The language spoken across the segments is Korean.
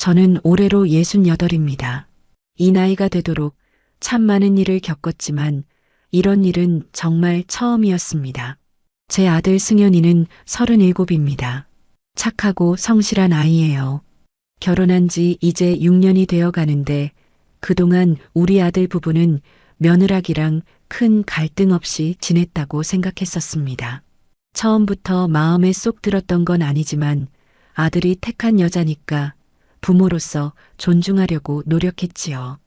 저는 올해로 68입니다. 이 나이가 되도록 참 많은 일을 겪었지만 이런 일은 정말 처음이었습니다. 제 아들 승현이는 37입니다. 착하고 성실한 아이예요. 결혼한 지 이제 6년이 되어 가는데 그동안 우리 아들 부부는 며느라기랑 큰 갈등 없이 지냈다고 생각했었습니다. 처음부터 마음에 쏙 들었던 건 아니지만 아들이 택한 여자니까 부모로서 존중하려고 노력했지요.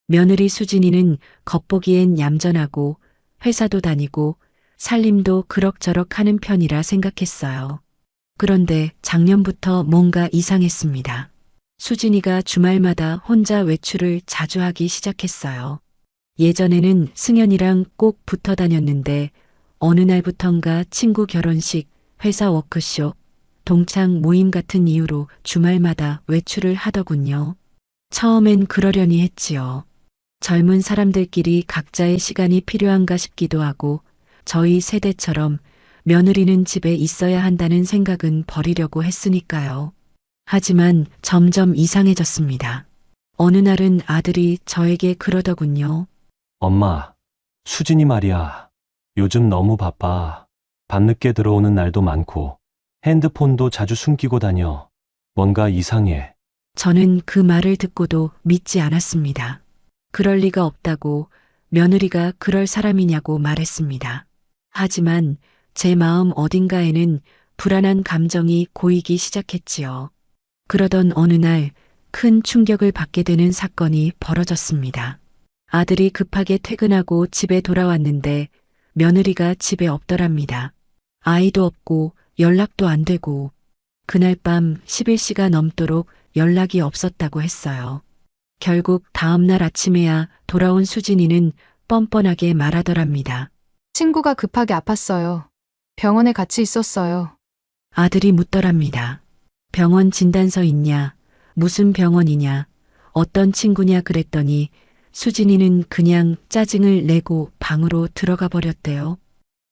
며느리 수진이는 겉보기엔 얌전하고 회사도 다니고 살림도 그럭저럭 하는 편이라 생각했어요. 그런데 작년부터 뭔가 이상했습니다. 수진이가 주말마다 혼자 외출을 자주 하기 시작했어요. 예전에는 승현이랑 꼭 붙어 다녔는데 어느 날부턴가 친구 결혼식, 회사 워크숍, 동창 모임 같은 이유로 주말마다 외출을 하더군요. 처음엔 그러려니 했지요. 젊은 사람들끼리 각자의 시간이 필요한가 싶기도 하고 저희 세대처럼 며느리는 집에 있어야 한다는 생각은 버리려고 했으니까요. 하지만 점점 이상해졌습니다. 어느 날은 아들이 저에게 그러더군요. 엄마, 수진이 말이야. 요즘 너무 바빠. 밤늦게 들어오는 날도 많고 핸드폰도 자주 숨기고 다녀. 뭔가 이상해. 저는 그 말을 듣고도 믿지 않았습니다. 그럴 리가 없다고 며느리가 그럴 사람이냐고 말했습니다. 하지만 제 마음 어딘가에는 불안한 감정이 고이기 시작했지요. 그러던 어느 날 큰 충격을 받게 되는 사건이 벌어졌습니다. 아들이 급하게 퇴근하고 집에 돌아왔는데 며느리가 집에 없더랍니다. 아이도 없고 연락도 안 되고 그날 밤 11시가 넘도록 연락이 없었다고 했어요. 결국 다음날 아침에야 돌아온 수진이는 뻔뻔하게 말하더랍니다. 친구가 급하게 아팠어요. 병원에 같이 있었어요. 아들이 묻더랍니다. 병원 진단서 있냐? 무슨 병원이냐? 어떤 친구냐 그랬더니 수진이는 그냥 짜증을 내고 방으로 들어가 버렸대요.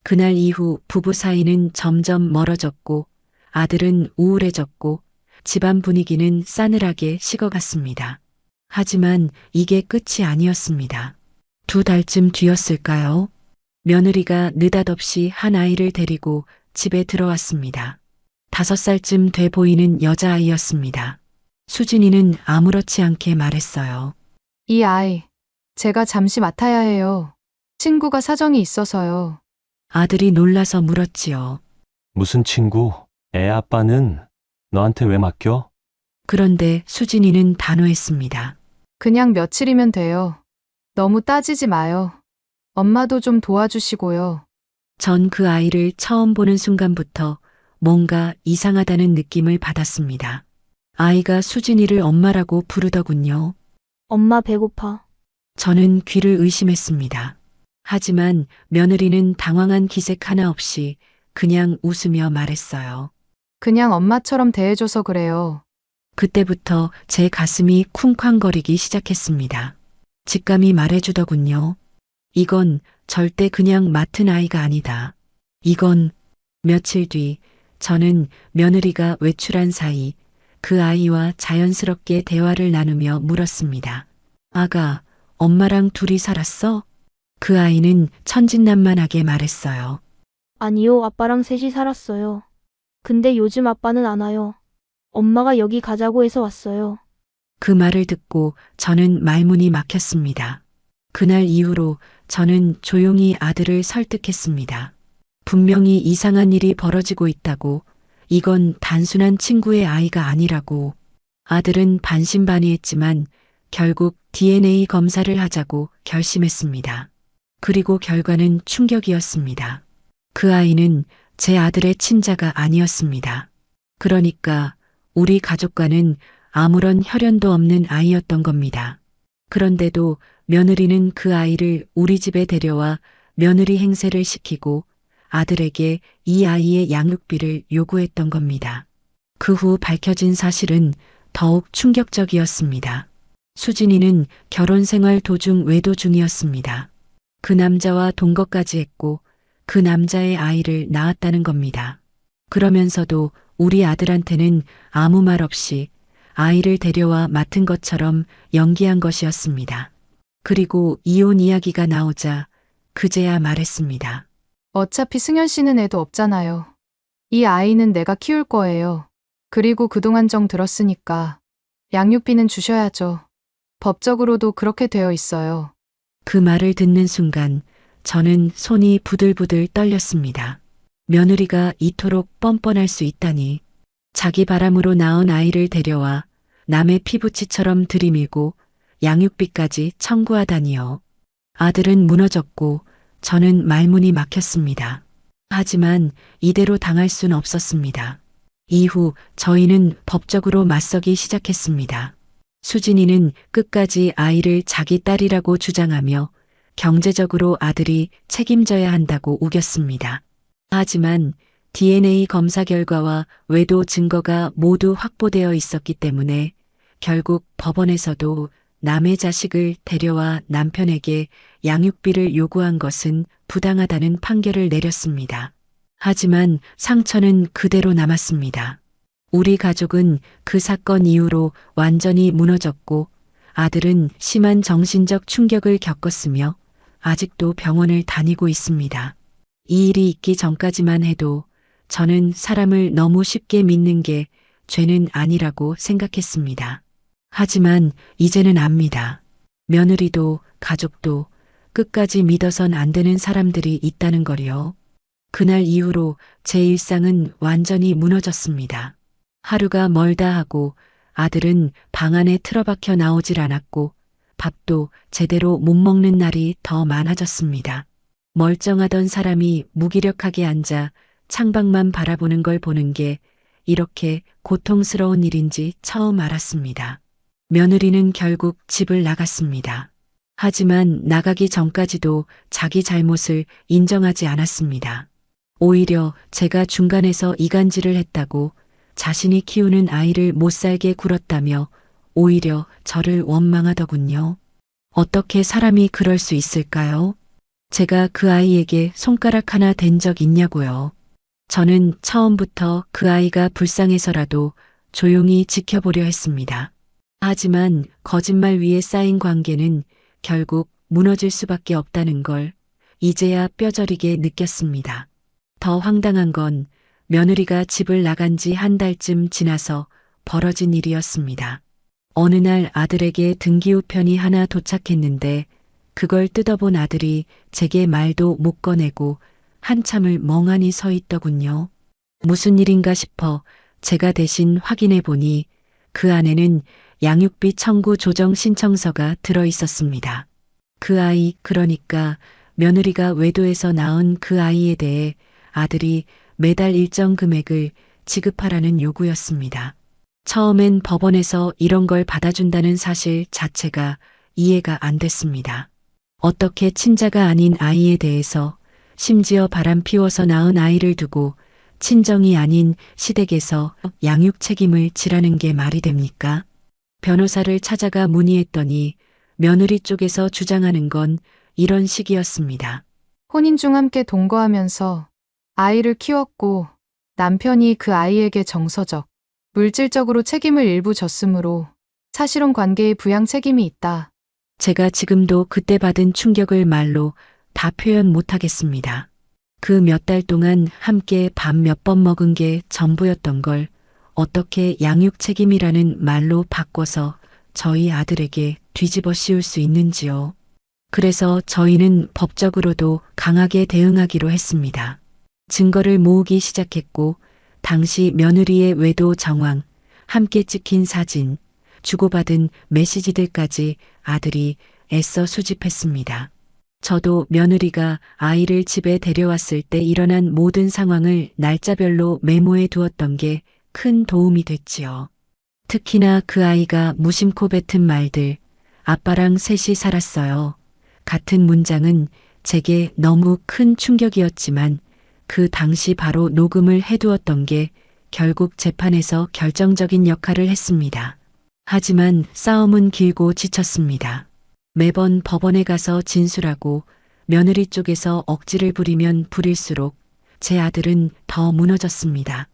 그날 이후 부부 사이는 점점 멀어졌고 아들은 우울해졌고 집안 분위기는 싸늘하게 식어갔습니다. 하지만 이게 끝이 아니었습니다. 2달쯤 뒤였을까요? 며느리가 느닷없이 한 아이를 데리고 집에 들어왔습니다. 5살쯤 돼 보이는 여자아이였습니다. 수진이는 아무렇지 않게 말했어요. 이 아이, 제가 잠시 맡아야 해요. 친구가 사정이 있어서요. 아들이 놀라서 물었지요. 무슨 친구? 애 아빠는 너한테 왜 맡겨? 그런데 수진이는 단호했습니다. 그냥 며칠이면 돼요. 너무 따지지 마요. 엄마도 좀 도와주시고요. 전 그 아이를 처음 보는 순간부터 뭔가 이상하다는 느낌을 받았습니다. 아이가 수진이를 엄마라고 부르더군요. 엄마 배고파. 저는 귀를 의심했습니다. 하지만 며느리는 당황한 기색 하나 없이 그냥 웃으며 말했어요. 그냥 엄마처럼 대해줘서 그래요. 그때부터 제 가슴이 쿵쾅거리기 시작했습니다. 직감이 말해주더군요. 이건 절대 그냥 맡은 아이가 아니다. 이건 며칠 뒤 저는 며느리가 외출한 사이 그 아이와 자연스럽게 대화를 나누며 물었습니다. 아가, 엄마랑 둘이 살았어? 그 아이는 천진난만하게 말했어요. 아니요, 아빠랑 셋이 살았어요. 근데 요즘 아빠는 안 와요. 엄마가 여기 가자고 해서 왔어요. 그 말을 듣고 저는 말문이 막혔습니다. 그날 이후로 저는 조용히 아들을 설득했습니다. 분명히 이상한 일이 벌어지고 있다고, 이건 단순한 친구의 아이가 아니라고. 아들은 반신반의했지만 결국 DNA 검사를 하자고 결심했습니다. 그리고 결과는 충격이었습니다. 그 아이는 제 아들의 친자가 아니었습니다. 그러니까 우리 가족과는 아무런 혈연도 없는 아이였던 겁니다. 그런데도 며느리는 그 아이를 우리 집에 데려와 며느리 행세를 시키고 아들에게 이 아이의 양육비를 요구했던 겁니다. 그 후 밝혀진 사실은 더욱 충격적이었습니다. 수진이는 결혼 생활 도중 외도 중이었습니다. 그 남자와 동거까지 했고 그 남자의 아이를 낳았다는 겁니다. 그러면서도 우리 아들한테는 아무 말 없이 아이를 데려와 맡은 것처럼 연기한 것이었습니다. 그리고 이혼 이야기가 나오자 그제야 말했습니다. 어차피 승현 씨는 애도 없잖아요. 이 아이는 내가 키울 거예요. 그리고 그동안 정 들었으니까 양육비는 주셔야죠. 법적으로도 그렇게 되어 있어요. 그 말을 듣는 순간 저는 손이 부들부들 떨렸습니다. 며느리가 이토록 뻔뻔할 수 있다니. 자기 바람으로 낳은 아이를 데려와 남의 피부치처럼 들이밀고 양육비까지 청구하다니요. 아들은 무너졌고 저는 말문이 막혔습니다. 하지만 이대로 당할 순 없었습니다. 이후 저희는 법적으로 맞서기 시작했습니다. 수진이는 끝까지 아이를 자기 딸이라고 주장하며 경제적으로 아들이 책임져야 한다고 우겼습니다. 하지만 DNA 검사 결과와 외도 증거가 모두 확보되어 있었기 때문에 결국 법원에서도 남의 자식을 데려와 남편에게 양육비를 요구한 것은 부당하다는 판결을 내렸습니다. 하지만 상처는 그대로 남았습니다. 우리 가족은 그 사건 이후로 완전히 무너졌고 아들은 심한 정신적 충격을 겪었으며 아직도 병원을 다니고 있습니다. 이 일이 있기 전까지만 해도 저는 사람을 너무 쉽게 믿는 게 죄는 아니라고 생각했습니다. 하지만 이제는 압니다. 며느리도 가족도 끝까지 믿어선 안 되는 사람들이 있다는 거요. 그날 이후로 제 일상은 완전히 무너졌습니다. 하루가 멀다 하고 아들은 방 안에 틀어박혀 나오질 않았고 밥도 제대로 못 먹는 날이 더 많아졌습니다. 멀쩡하던 사람이 무기력하게 앉아 창밖만 바라보는 걸 보는 게 이렇게 고통스러운 일인지 처음 알았습니다. 며느리는 결국 집을 나갔습니다. 하지만 나가기 전까지도 자기 잘못을 인정하지 않았습니다. 오히려 제가 중간에서 이간질을 했다고 자신이 키우는 아이를 못 살게 굴었다며 오히려 저를 원망하더군요. 어떻게 사람이 그럴 수 있을까요? 제가 그 아이에게 손가락 하나 댄 적 있냐고요. 저는 처음부터 그 아이가 불쌍해서라도 조용히 지켜보려 했습니다. 하지만 거짓말 위에 쌓인 관계는 결국 무너질 수밖에 없다는 걸 이제야 뼈저리게 느꼈습니다. 더 황당한 건 며느리가 집을 나간 지 한 달쯤 지나서 벌어진 일이었습니다. 어느 날 아들에게 등기우편이 하나 도착했는데 그걸 뜯어본 아들이 제게 말도 못 꺼내고 한참을 멍하니 서 있더군요. 무슨 일인가 싶어 제가 대신 확인해 보니 그 안에는 양육비 청구 조정 신청서가 들어 있었습니다. 그 아이, 그러니까 며느리가 외도해서 낳은 그 아이에 대해 아들이 매달 일정 금액을 지급하라는 요구였습니다. 처음엔 법원에서 이런 걸 받아준다는 사실 자체가 이해가 안 됐습니다. 어떻게 친자가 아닌 아이에 대해서 심지어 바람 피워서 낳은 아이를 두고 친정이 아닌 시댁에서 양육 책임을 지라는 게 말이 됩니까? 변호사를 찾아가 문의했더니 며느리 쪽에서 주장하는 건 이런 식이었습니다. 혼인 중 함께 동거하면서 아이를 키웠고 남편이 그 아이에게 정서적, 물질적으로 책임을 일부 졌으므로 사실혼 관계의 부양 책임이 있다. 제가 지금도 그때 받은 충격을 말로 다 표현 못하겠습니다. 그 몇 달 동안 함께 밥 몇 번 먹은 게 전부였던 걸 어떻게 양육 책임이라는 말로 바꿔서 저희 아들에게 뒤집어 씌울 수 있는지요. 그래서 저희는 법적으로도 강하게 대응하기로 했습니다. 증거를 모으기 시작했고 당시 며느리의 외도 정황, 함께 찍힌 사진, 주고받은 메시지들까지 아들이 애써 수집했습니다. 저도 며느리가 아이를 집에 데려왔을 때 일어난 모든 상황을 날짜별로 메모해 두었던 게 큰 도움이 됐지요. 특히나 그 아이가 무심코 뱉은 말들, 아빠랑 셋이 살았어요. 같은 문장은 제게 너무 큰 충격이었지만 그 당시 바로 녹음을 해두었던 게 결국 재판에서 결정적인 역할을 했습니다. 하지만 싸움은 길고 지쳤습니다. 매번 법원에 가서 진술하고 며느리 쪽에서 억지를 부리면 부릴수록 제 아들은 더 무너졌습니다.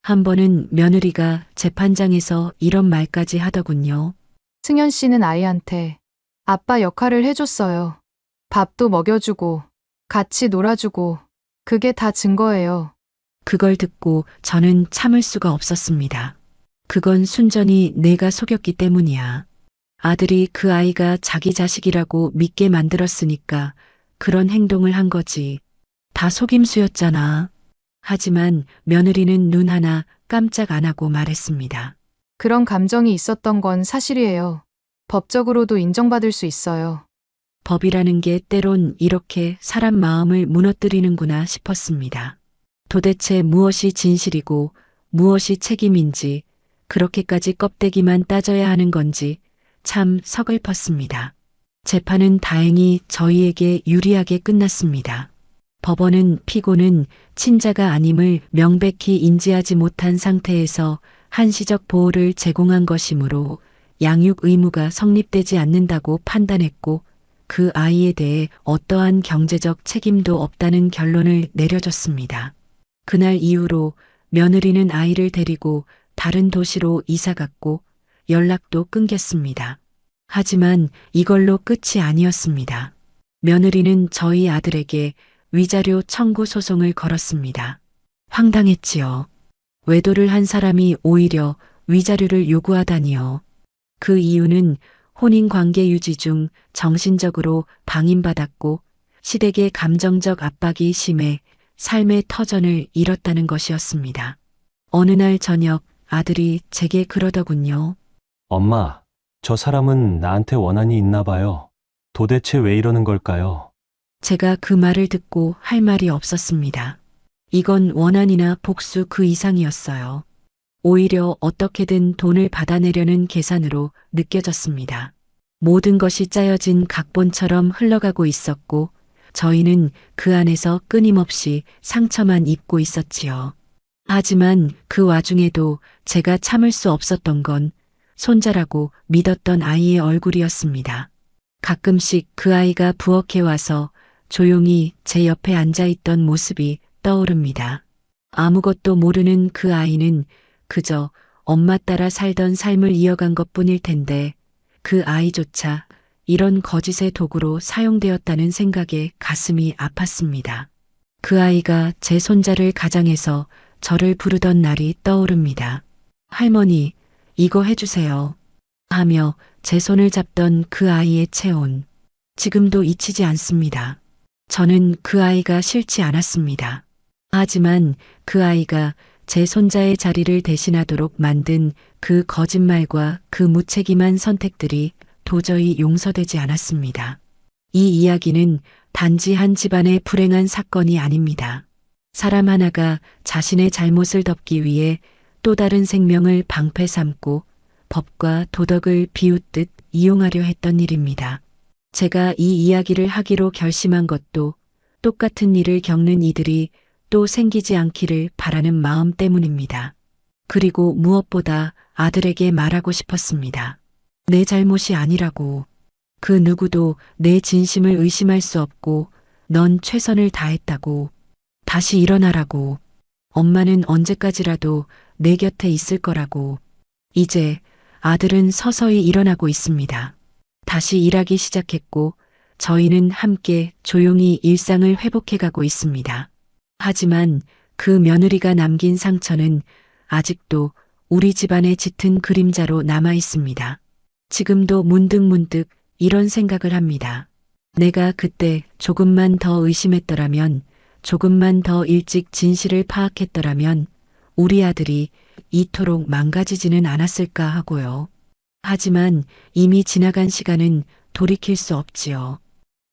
한 번은 며느리가 재판장에서 이런 말까지 하더군요. 승현 씨는 아이한테 아빠 역할을 해줬어요. 밥도 먹여주고, 같이 놀아주고, 그게 다 증거예요. 그걸 듣고 저는 참을 수가 없었습니다. 그건 순전히 내가 속였기 때문이야. 아들이 그 아이가 자기 자식이라고 믿게 만들었으니까 그런 행동을 한 거지. 다 속임수였잖아. 하지만 며느리는 눈 하나 깜짝 안 하고 말했습니다. 그런 감정이 있었던 건 사실이에요. 법적으로도 인정받을 수 있어요. 법이라는 게 때론 이렇게 사람 마음을 무너뜨리는구나 싶었습니다. 도대체 무엇이 진실이고 무엇이 책임인지 그렇게까지 껍데기만 따져야 하는 건지 참 서글펐습니다. 재판은 다행히 저희에게 유리하게 끝났습니다. 법원은 피고는 친자가 아님을 명백히 인지하지 못한 상태에서 한시적 보호를 제공한 것이므로 양육 의무가 성립되지 않는다고 판단했고 그 아이에 대해 어떠한 경제적 책임도 없다는 결론을 내려줬습니다. 그날 이후로 며느리는 아이를 데리고 다른 도시로 이사갔고 연락도 끊겼습니다. 하지만 이걸로 끝이 아니었습니다. 며느리는 저희 아들에게 위자료 청구 소송을 걸었습니다. 황당했지요. 외도를 한 사람이 오히려 위자료를 요구하다니요. 그 이유는 혼인관계 유지 중 정신적으로 방임받았고 시댁의 감정적 압박이 심해 삶의 터전을 잃었다는 것이었습니다. 어느 날 저녁 아들이 제게 그러더군요. 엄마, 저 사람은 나한테 원한이 있나 봐요. 도대체 왜 이러는 걸까요? 제가 그 말을 듣고 할 말이 없었습니다. 이건 원한이나 복수 그 이상이었어요. 오히려 어떻게든 돈을 받아내려는 계산으로 느껴졌습니다. 모든 것이 짜여진 각본처럼 흘러가고 있었고 저희는 그 안에서 끊임없이 상처만 입고 있었지요. 하지만 그 와중에도 제가 참을 수 없었던 건 손자라고 믿었던 아이의 얼굴이었습니다. 가끔씩 그 아이가 부엌에 와서 조용히 제 옆에 앉아있던 모습이 떠오릅니다. 아무것도 모르는 그 아이는 그저 엄마 따라 살던 삶을 이어간 것뿐일 텐데 그 아이조차 이런 거짓의 도구로 사용되었다는 생각에 가슴이 아팠습니다. 그 아이가 제 손자를 가장해서 저를 부르던 날이 떠오릅니다. 할머니, 이거 해주세요. 하며 제 손을 잡던 그 아이의 체온. 지금도 잊히지 않습니다. 저는 그 아이가 싫지 않았습니다. 하지만 그 아이가 제 손자의 자리를 대신하도록 만든 그 거짓말과 그 무책임한 선택들이 도저히 용서되지 않았습니다. 이 이야기는 단지 한 집안의 불행한 사건이 아닙니다. 사람 하나가 자신의 잘못을 덮기 위해 또 다른 생명을 방패 삼고 법과 도덕을 비웃듯 이용하려 했던 일입니다. 제가 이 이야기를 하기로 결심한 것도 똑같은 일을 겪는 이들이 또 생기지 않기를 바라는 마음 때문입니다. 그리고 무엇보다 아들에게 말하고 싶었습니다. 내 잘못이 아니라고. 그 누구도 내 진심을 의심할 수 없고 넌 최선을 다했다고. 다시 일어나라고. 엄마는 언제까지라도 내 곁에 있을 거라고. 이제 아들은 서서히 일어나고 있습니다. 다시 일하기 시작했고 저희는 함께 조용히 일상을 회복해가고 있습니다. 하지만 그 며느리가 남긴 상처는 아직도 우리 집안의 짙은 그림자로 남아 있습니다. 지금도 문득문득 이런 생각을 합니다. 내가 그때 조금만 더 의심했더라면, 조금만 더 일찍 진실을 파악했더라면 우리 아들이 이토록 망가지지는 않았을까 하고요. 하지만 이미 지나간 시간은 돌이킬 수 없지요.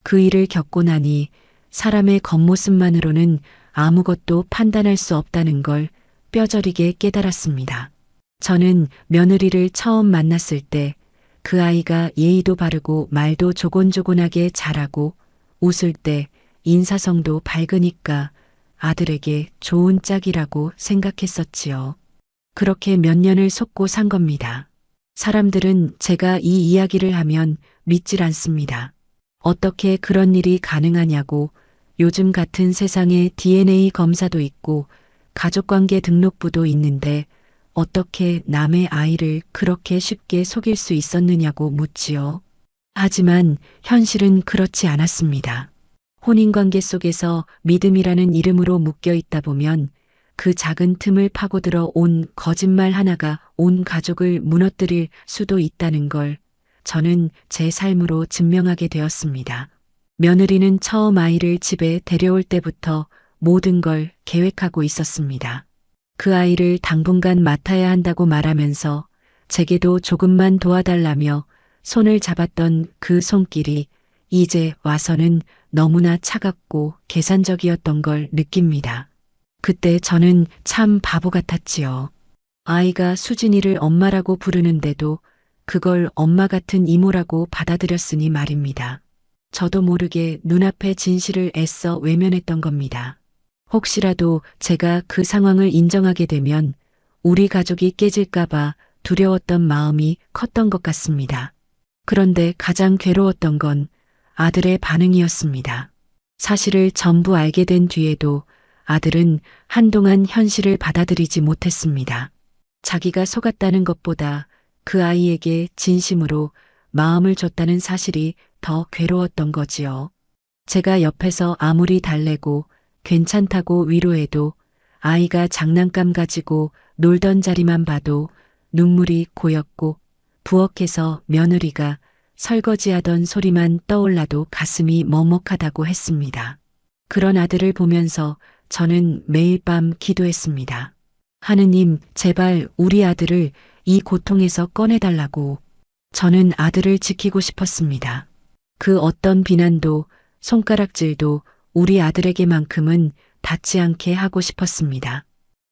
그 일을 겪고 나니 사람의 겉모습만으로는 아무것도 판단할 수 없다는 걸 뼈저리게 깨달았습니다. 저는 며느리를 처음 만났을 때 그 아이가 예의도 바르고 말도 조곤조곤하게 잘하고 웃을 때 인사성도 밝으니까 아들에게 좋은 짝이라고 생각했었지요. 그렇게 몇 년을 속고 산 겁니다. 사람들은 제가 이 이야기를 하면 믿질 않습니다. 어떻게 그런 일이 가능하냐고 요즘 같은 세상에 DNA 검사도 있고 가족관계 등록부도 있는데 어떻게 남의 아이를 그렇게 쉽게 속일 수 있었느냐고 묻지요. 하지만 현실은 그렇지 않았습니다. 혼인관계 속에서 믿음이라는 이름으로 묶여 있다 보면 그 작은 틈을 파고들어 온 거짓말 하나가 온 가족을 무너뜨릴 수도 있다는 걸 저는 제 삶으로 증명하게 되었습니다. 며느리는 처음 아이를 집에 데려올 때부터 모든 걸 계획하고 있었습니다. 그 아이를 당분간 맡아야 한다고 말하면서 제게도 조금만 도와달라며 손을 잡았던 그 손길이 이제 와서는 너무나 차갑고 계산적이었던 걸 느낍니다. 그때 저는 참 바보 같았지요. 아이가 수진이를 엄마라고 부르는데도 그걸 엄마 같은 이모라고 받아들였으니 말입니다. 저도 모르게 눈앞의 진실을 애써 외면했던 겁니다. 혹시라도 제가 그 상황을 인정하게 되면 우리 가족이 깨질까봐 두려웠던 마음이 컸던 것 같습니다. 그런데 가장 괴로웠던 건 아들의 반응이었습니다. 사실을 전부 알게 된 뒤에도 아들은 한동안 현실을 받아들이지 못했습니다. 자기가 속았다는 것보다 그 아이에게 진심으로 마음을 줬다는 사실이 더 괴로웠던 거지요. 제가 옆에서 아무리 달래고 괜찮다고 위로해도 아이가 장난감 가지고 놀던 자리만 봐도 눈물이 고였고 부엌에서 며느리가 설거지하던 소리만 떠올라도 가슴이 먹먹하다고 했습니다. 그런 아들을 보면서 저는 매일 밤 기도했습니다. 하느님, 제발 우리 아들을 이 고통에서 꺼내달라고. 저는 아들을 지키고 싶었습니다. 그 어떤 비난도 손가락질도 우리 아들에게만큼은 닿지 않게 하고 싶었습니다.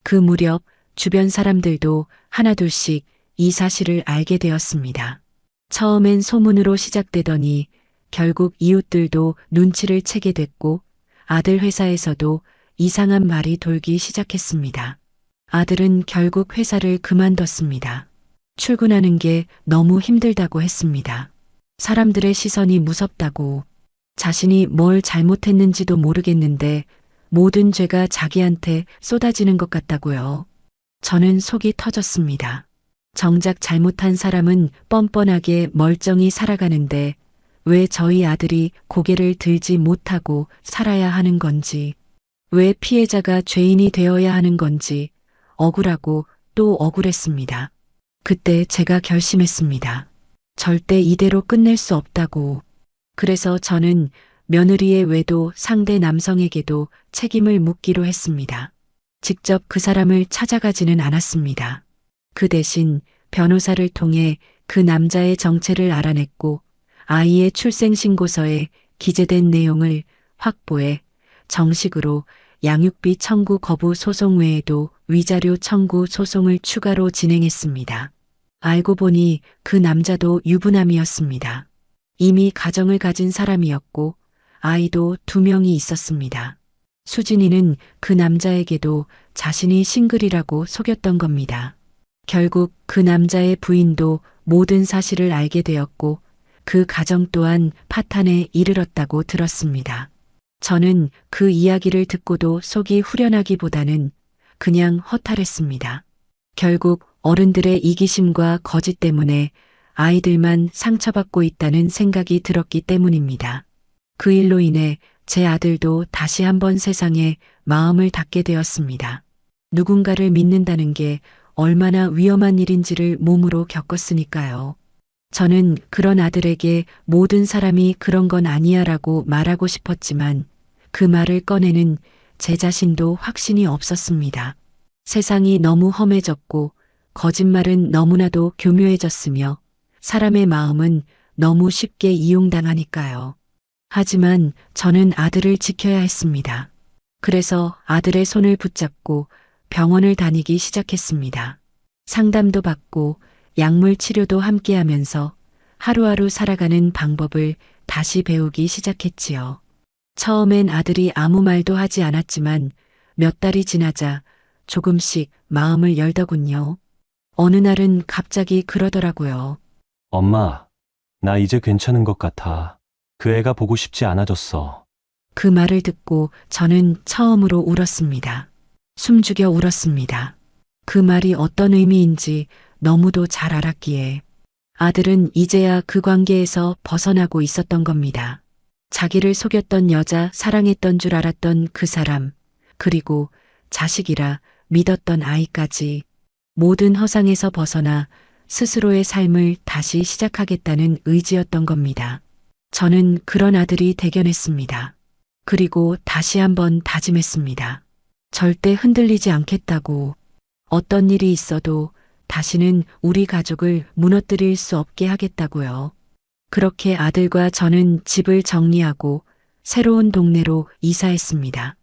그 무렵 주변 사람들도 하나둘씩 이 사실을 알게 되었습니다. 처음엔 소문으로 시작되더니 결국 이웃들도 눈치를 채게 됐고 아들 회사에서도 이상한 말이 돌기 시작했습니다. 아들은 결국 회사를 그만뒀습니다. 출근하는 게 너무 힘들다고 했습니다. 사람들의 시선이 무섭다고, 자신이 뭘 잘못했는지도 모르겠는데 모든 죄가 자기한테 쏟아지는 것 같다고요. 저는 속이 터졌습니다. 정작 잘못한 사람은 뻔뻔하게 멀쩡히 살아가는데 왜 저희 아들이 고개를 들지 못하고 살아야 하는 건지, 왜 피해자가 죄인이 되어야 하는 건지 억울하고 또 억울했습니다. 그때 제가 결심했습니다. 절대 이대로 끝낼 수 없다고. 그래서 저는 며느리의 외도 상대 남성에게도 책임을 묻기로 했습니다. 직접 그 사람을 찾아가지는 않았습니다. 그 대신 변호사를 통해 그 남자의 정체를 알아냈고 아이의 출생신고서에 기재된 내용을 확보해 정식으로 양육비 청구 거부 소송 외에도 위자료 청구 소송을 추가로 진행했습니다. 알고 보니 그 남자도 유부남이었습니다. 이미 가정을 가진 사람이었고 아이도 2명이 있었습니다. 수진이는 그 남자에게도 자신이 싱글이라고 속였던 겁니다. 결국 그 남자의 부인도 모든 사실을 알게 되었고 그 가정 또한 파탄에 이르렀다고 들었습니다. 저는 그 이야기를 듣고도 속이 후련하기보다는 그냥 허탈했습니다. 결국 어른들의 이기심과 거짓 때문에 아이들만 상처받고 있다는 생각이 들었기 때문입니다. 그 일로 인해 제 아들도 다시 한번 세상에 마음을 닫게 되었습니다. 누군가를 믿는다는 게 얼마나 위험한 일인지를 몸으로 겪었으니까요. 저는 그런 아들에게 모든 사람이 그런 건 아니야라고 말하고 싶었지만 그 말을 꺼내는 제 자신도 확신이 없었습니다. 세상이 너무 험해졌고 거짓말은 너무나도 교묘해졌으며 사람의 마음은 너무 쉽게 이용당하니까요. 하지만 저는 아들을 지켜야 했습니다. 그래서 아들의 손을 붙잡고 병원을 다니기 시작했습니다. 상담도 받고 약물 치료도 함께 하면서 하루하루 살아가는 방법을 다시 배우기 시작했지요. 처음엔 아들이 아무 말도 하지 않았지만 몇 달이 지나자 조금씩 마음을 열더군요. 어느 날은 갑자기 그러더라고요. 엄마, 나 이제 괜찮은 것 같아. 그 애가 보고 싶지 않아졌어. 그 말을 듣고 저는 처음으로 울었습니다. 숨죽여 울었습니다. 그 말이 어떤 의미인지 너무도 잘 알았기에 아들은 이제야 그 관계에서 벗어나고 있었던 겁니다. 자기를 속였던 여자, 사랑했던 줄 알았던 그 사람, 그리고 자식이라 믿었던 아이까지 모든 허상에서 벗어나 스스로의 삶을 다시 시작하겠다는 의지였던 겁니다. 저는 그런 아들이 대견했습니다. 그리고 다시 한번 다짐했습니다. 절대 흔들리지 않겠다고. 어떤 일이 있어도 다시는 우리 가족을 무너뜨릴 수 없게 하겠다고요. 그렇게 아들과 저는 집을 정리하고 새로운 동네로 이사했습니다.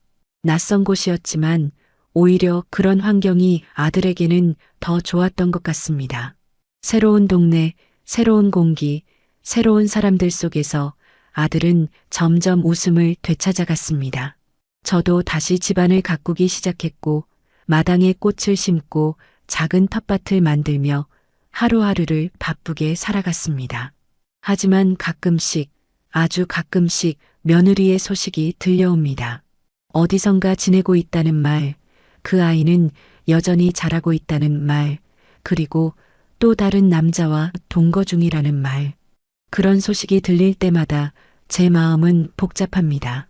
낯선 곳이었지만 오히려 그런 환경이 아들에게는 더 좋았던 것 같습니다. 새로운 동네, 새로운 공기, 새로운 사람들 속에서 아들은 점점 웃음을 되찾아갔습니다. 저도 다시 집안을 가꾸기 시작했고 마당에 꽃을 심고 작은 텃밭을 만들며 하루하루를 바쁘게 살아갔습니다. 하지만 가끔씩, 아주 가끔씩 며느리의 소식이 들려옵니다. 어디선가 지내고 있다는 말, 그 아이는 여전히 자라고 있다는 말, 그리고 또 다른 남자와 동거 중이라는 말. 그런 소식이 들릴 때마다 제 마음은 복잡합니다.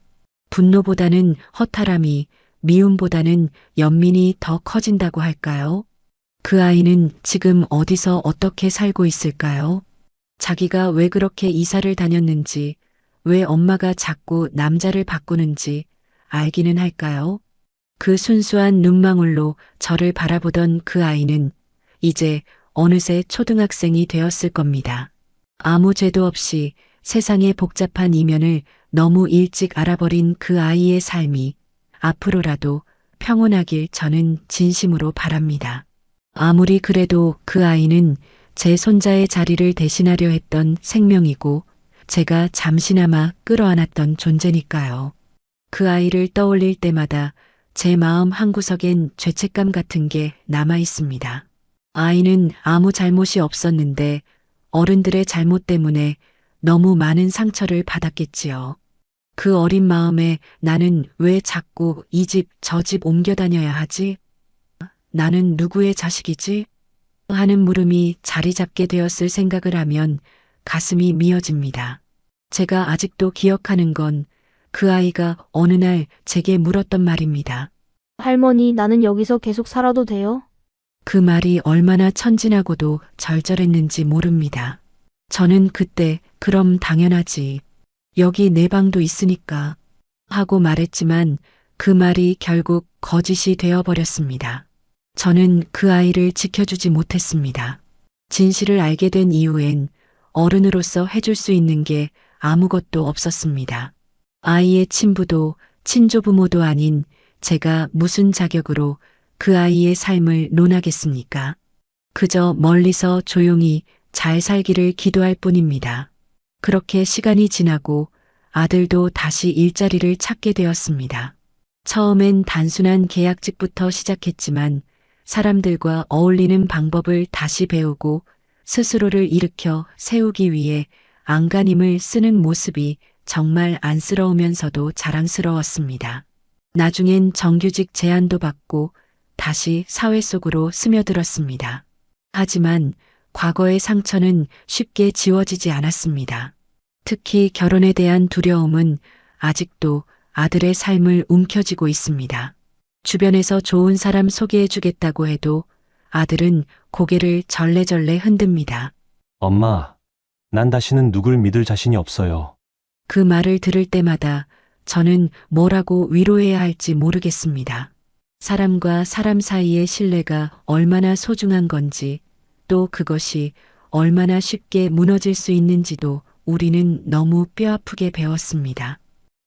분노보다는 허탈함이, 미움보다는 연민이 더 커진다고 할까요? 그 아이는 지금 어디서 어떻게 살고 있을까요? 자기가 왜 그렇게 이사를 다녔는지, 왜 엄마가 자꾸 남자를 바꾸는지 알기는 할까요? 그 순수한 눈망울로 저를 바라보던 그 아이는 이제 어느새 초등학생이 되었을 겁니다. 아무 죄도 없이 세상의 복잡한 이면을 너무 일찍 알아버린 그 아이의 삶이 앞으로라도 평온하길 저는 진심으로 바랍니다. 아무리 그래도 그 아이는 제 손자의 자리를 대신하려 했던 생명이고 제가 잠시나마 끌어안았던 존재니까요. 그 아이를 떠올릴 때마다 제 마음 한구석엔 죄책감 같은 게 남아 있습니다. 아이는 아무 잘못이 없었는데 어른들의 잘못 때문에 너무 많은 상처를 받았겠지요. 그 어린 마음에 나는 왜 자꾸 이 집 저 집 옮겨 다녀야 하지? 나는 누구의 자식이지? 하는 물음이 자리 잡게 되었을 생각을 하면 가슴이 미어집니다. 제가 아직도 기억하는 건 그 아이가 어느 날 제게 물었던 말입니다. 할머니, 나는 여기서 계속 살아도 돼요? 그 말이 얼마나 천진하고도 절절했는지 모릅니다. 저는 그때 그럼 당연하지. 여기 내 방도 있으니까 하고 말했지만 그 말이 결국 거짓이 되어버렸습니다. 저는 그 아이를 지켜주지 못했습니다. 진실을 알게 된 이후엔 어른으로서 해줄 수 있는 게 아무것도 없었습니다. 아이의 친부도 친조부모도 아닌 제가 무슨 자격으로 그 아이의 삶을 논하겠습니까? 그저 멀리서 조용히 잘 살기를 기도할 뿐입니다. 그렇게 시간이 지나고 아들도 다시 일자리를 찾게 되었습니다. 처음엔 단순한 계약직부터 시작했지만 사람들과 어울리는 방법을 다시 배우고 스스로를 일으켜 세우기 위해 안간힘을 쓰는 모습이 정말 안쓰러우면서도 자랑스러웠습니다. 나중엔 정규직 제안도 받고 다시 사회 속으로 스며들었습니다. 하지만 과거의 상처는 쉽게 지워지지 않았습니다. 특히 결혼에 대한 두려움은 아직도 아들의 삶을 움켜쥐고 있습니다. 주변에서 좋은 사람 소개해주겠다고 해도 아들은 고개를 절레절레 흔듭니다. 엄마, 난 다시는 누굴 믿을 자신이 없어요. 그 말을 들을 때마다 저는 뭐라고 위로해야 할지 모르겠습니다. 사람과 사람 사이의 신뢰가 얼마나 소중한 건지, 또 그것이 얼마나 쉽게 무너질 수 있는지도 우리는 너무 뼈아프게 배웠습니다.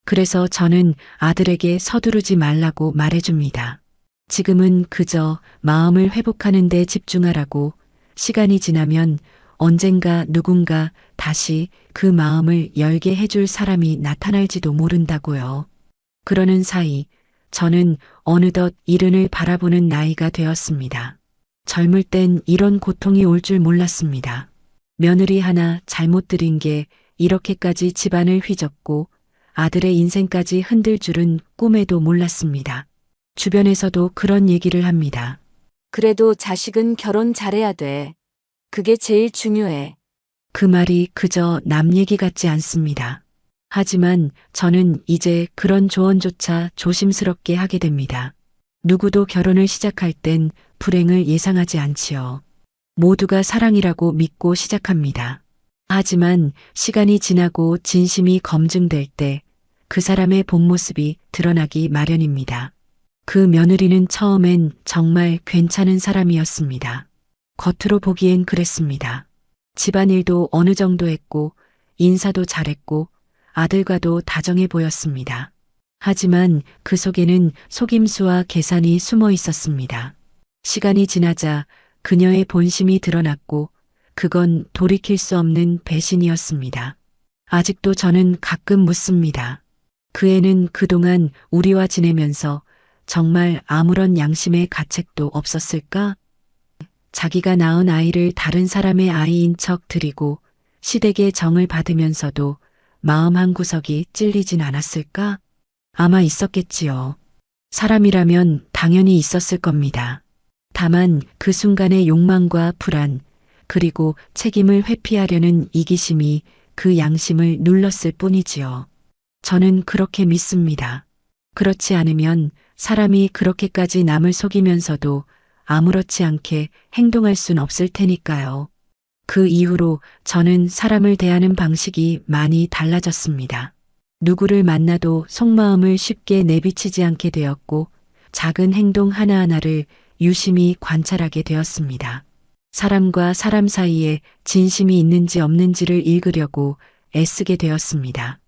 그래서 저는 아들에게 서두르지 말라고 말해줍니다. 지금은 그저 마음을 회복하는 데 집중하라고. 시간이 지나면 언젠가 누군가 다시 그 마음을 열게 해줄 사람이 나타날지도 모른다고요. 그러는 사이 저는 어느덧 이른을 바라보는 나이가 되었습니다. 젊을 땐 이런 고통이 올 줄 몰랐습니다. 며느리 하나 잘못 들인 게 이렇게까지 집안을 휘젓고 아들의 인생까지 흔들 줄은 꿈에도 몰랐습니다. 주변에서도 그런 얘기를 합니다. 그래도 자식은 결혼 잘해야 돼. 그게 제일 중요해. 그 말이 그저 남 얘기 같지 않습니다. 하지만 저는 이제 그런 조언조차 조심스럽게 하게 됩니다. 누구도 결혼을 시작할 땐 불행을 예상하지 않지요. 모두가 사랑이라고 믿고 시작합니다. 하지만 시간이 지나고 진심이 검증될 때 그 사람의 본 모습이 드러나기 마련입니다. 그 며느리는 처음엔 정말 괜찮은 사람이었습니다. 겉으로 보기엔 그랬습니다. 집안일도 어느 정도 했고 인사도 잘했고 아들과도 다정해 보였습니다. 하지만 그 속에는 속임수와 계산이 숨어 있었습니다. 시간이 지나자 그녀의 본심이 드러났고 그건 돌이킬 수 없는 배신이었습니다. 아직도 저는 가끔 묻습니다. 그 애는 그동안 우리와 지내면서 정말 아무런 양심의 가책도 없었을까? 자기가 낳은 아이를 다른 사람의 아이인 척 드리고 시댁의 정을 받으면서도 마음 한구석이 찔리진 않았을까? 아마 있었겠지요. 사람이라면 당연히 있었을 겁니다. 다만 그 순간의 욕망과 불안, 그리고 책임을 회피하려는 이기심이 그 양심을 눌렀을 뿐이지요. 저는 그렇게 믿습니다. 그렇지 않으면 사람이 그렇게까지 남을 속이면서도 아무렇지 않게 행동할 순 없을 테니까요. 그 이후로 저는 사람을 대하는 방식이 많이 달라졌습니다. 누구를 만나도 속마음을 쉽게 내비치지 않게 되었고 작은 행동 하나하나를 유심히 관찰하게 되었습니다. 사람과 사람 사이에 진심이 있는지 없는지를 읽으려고 애쓰게 되었습니다.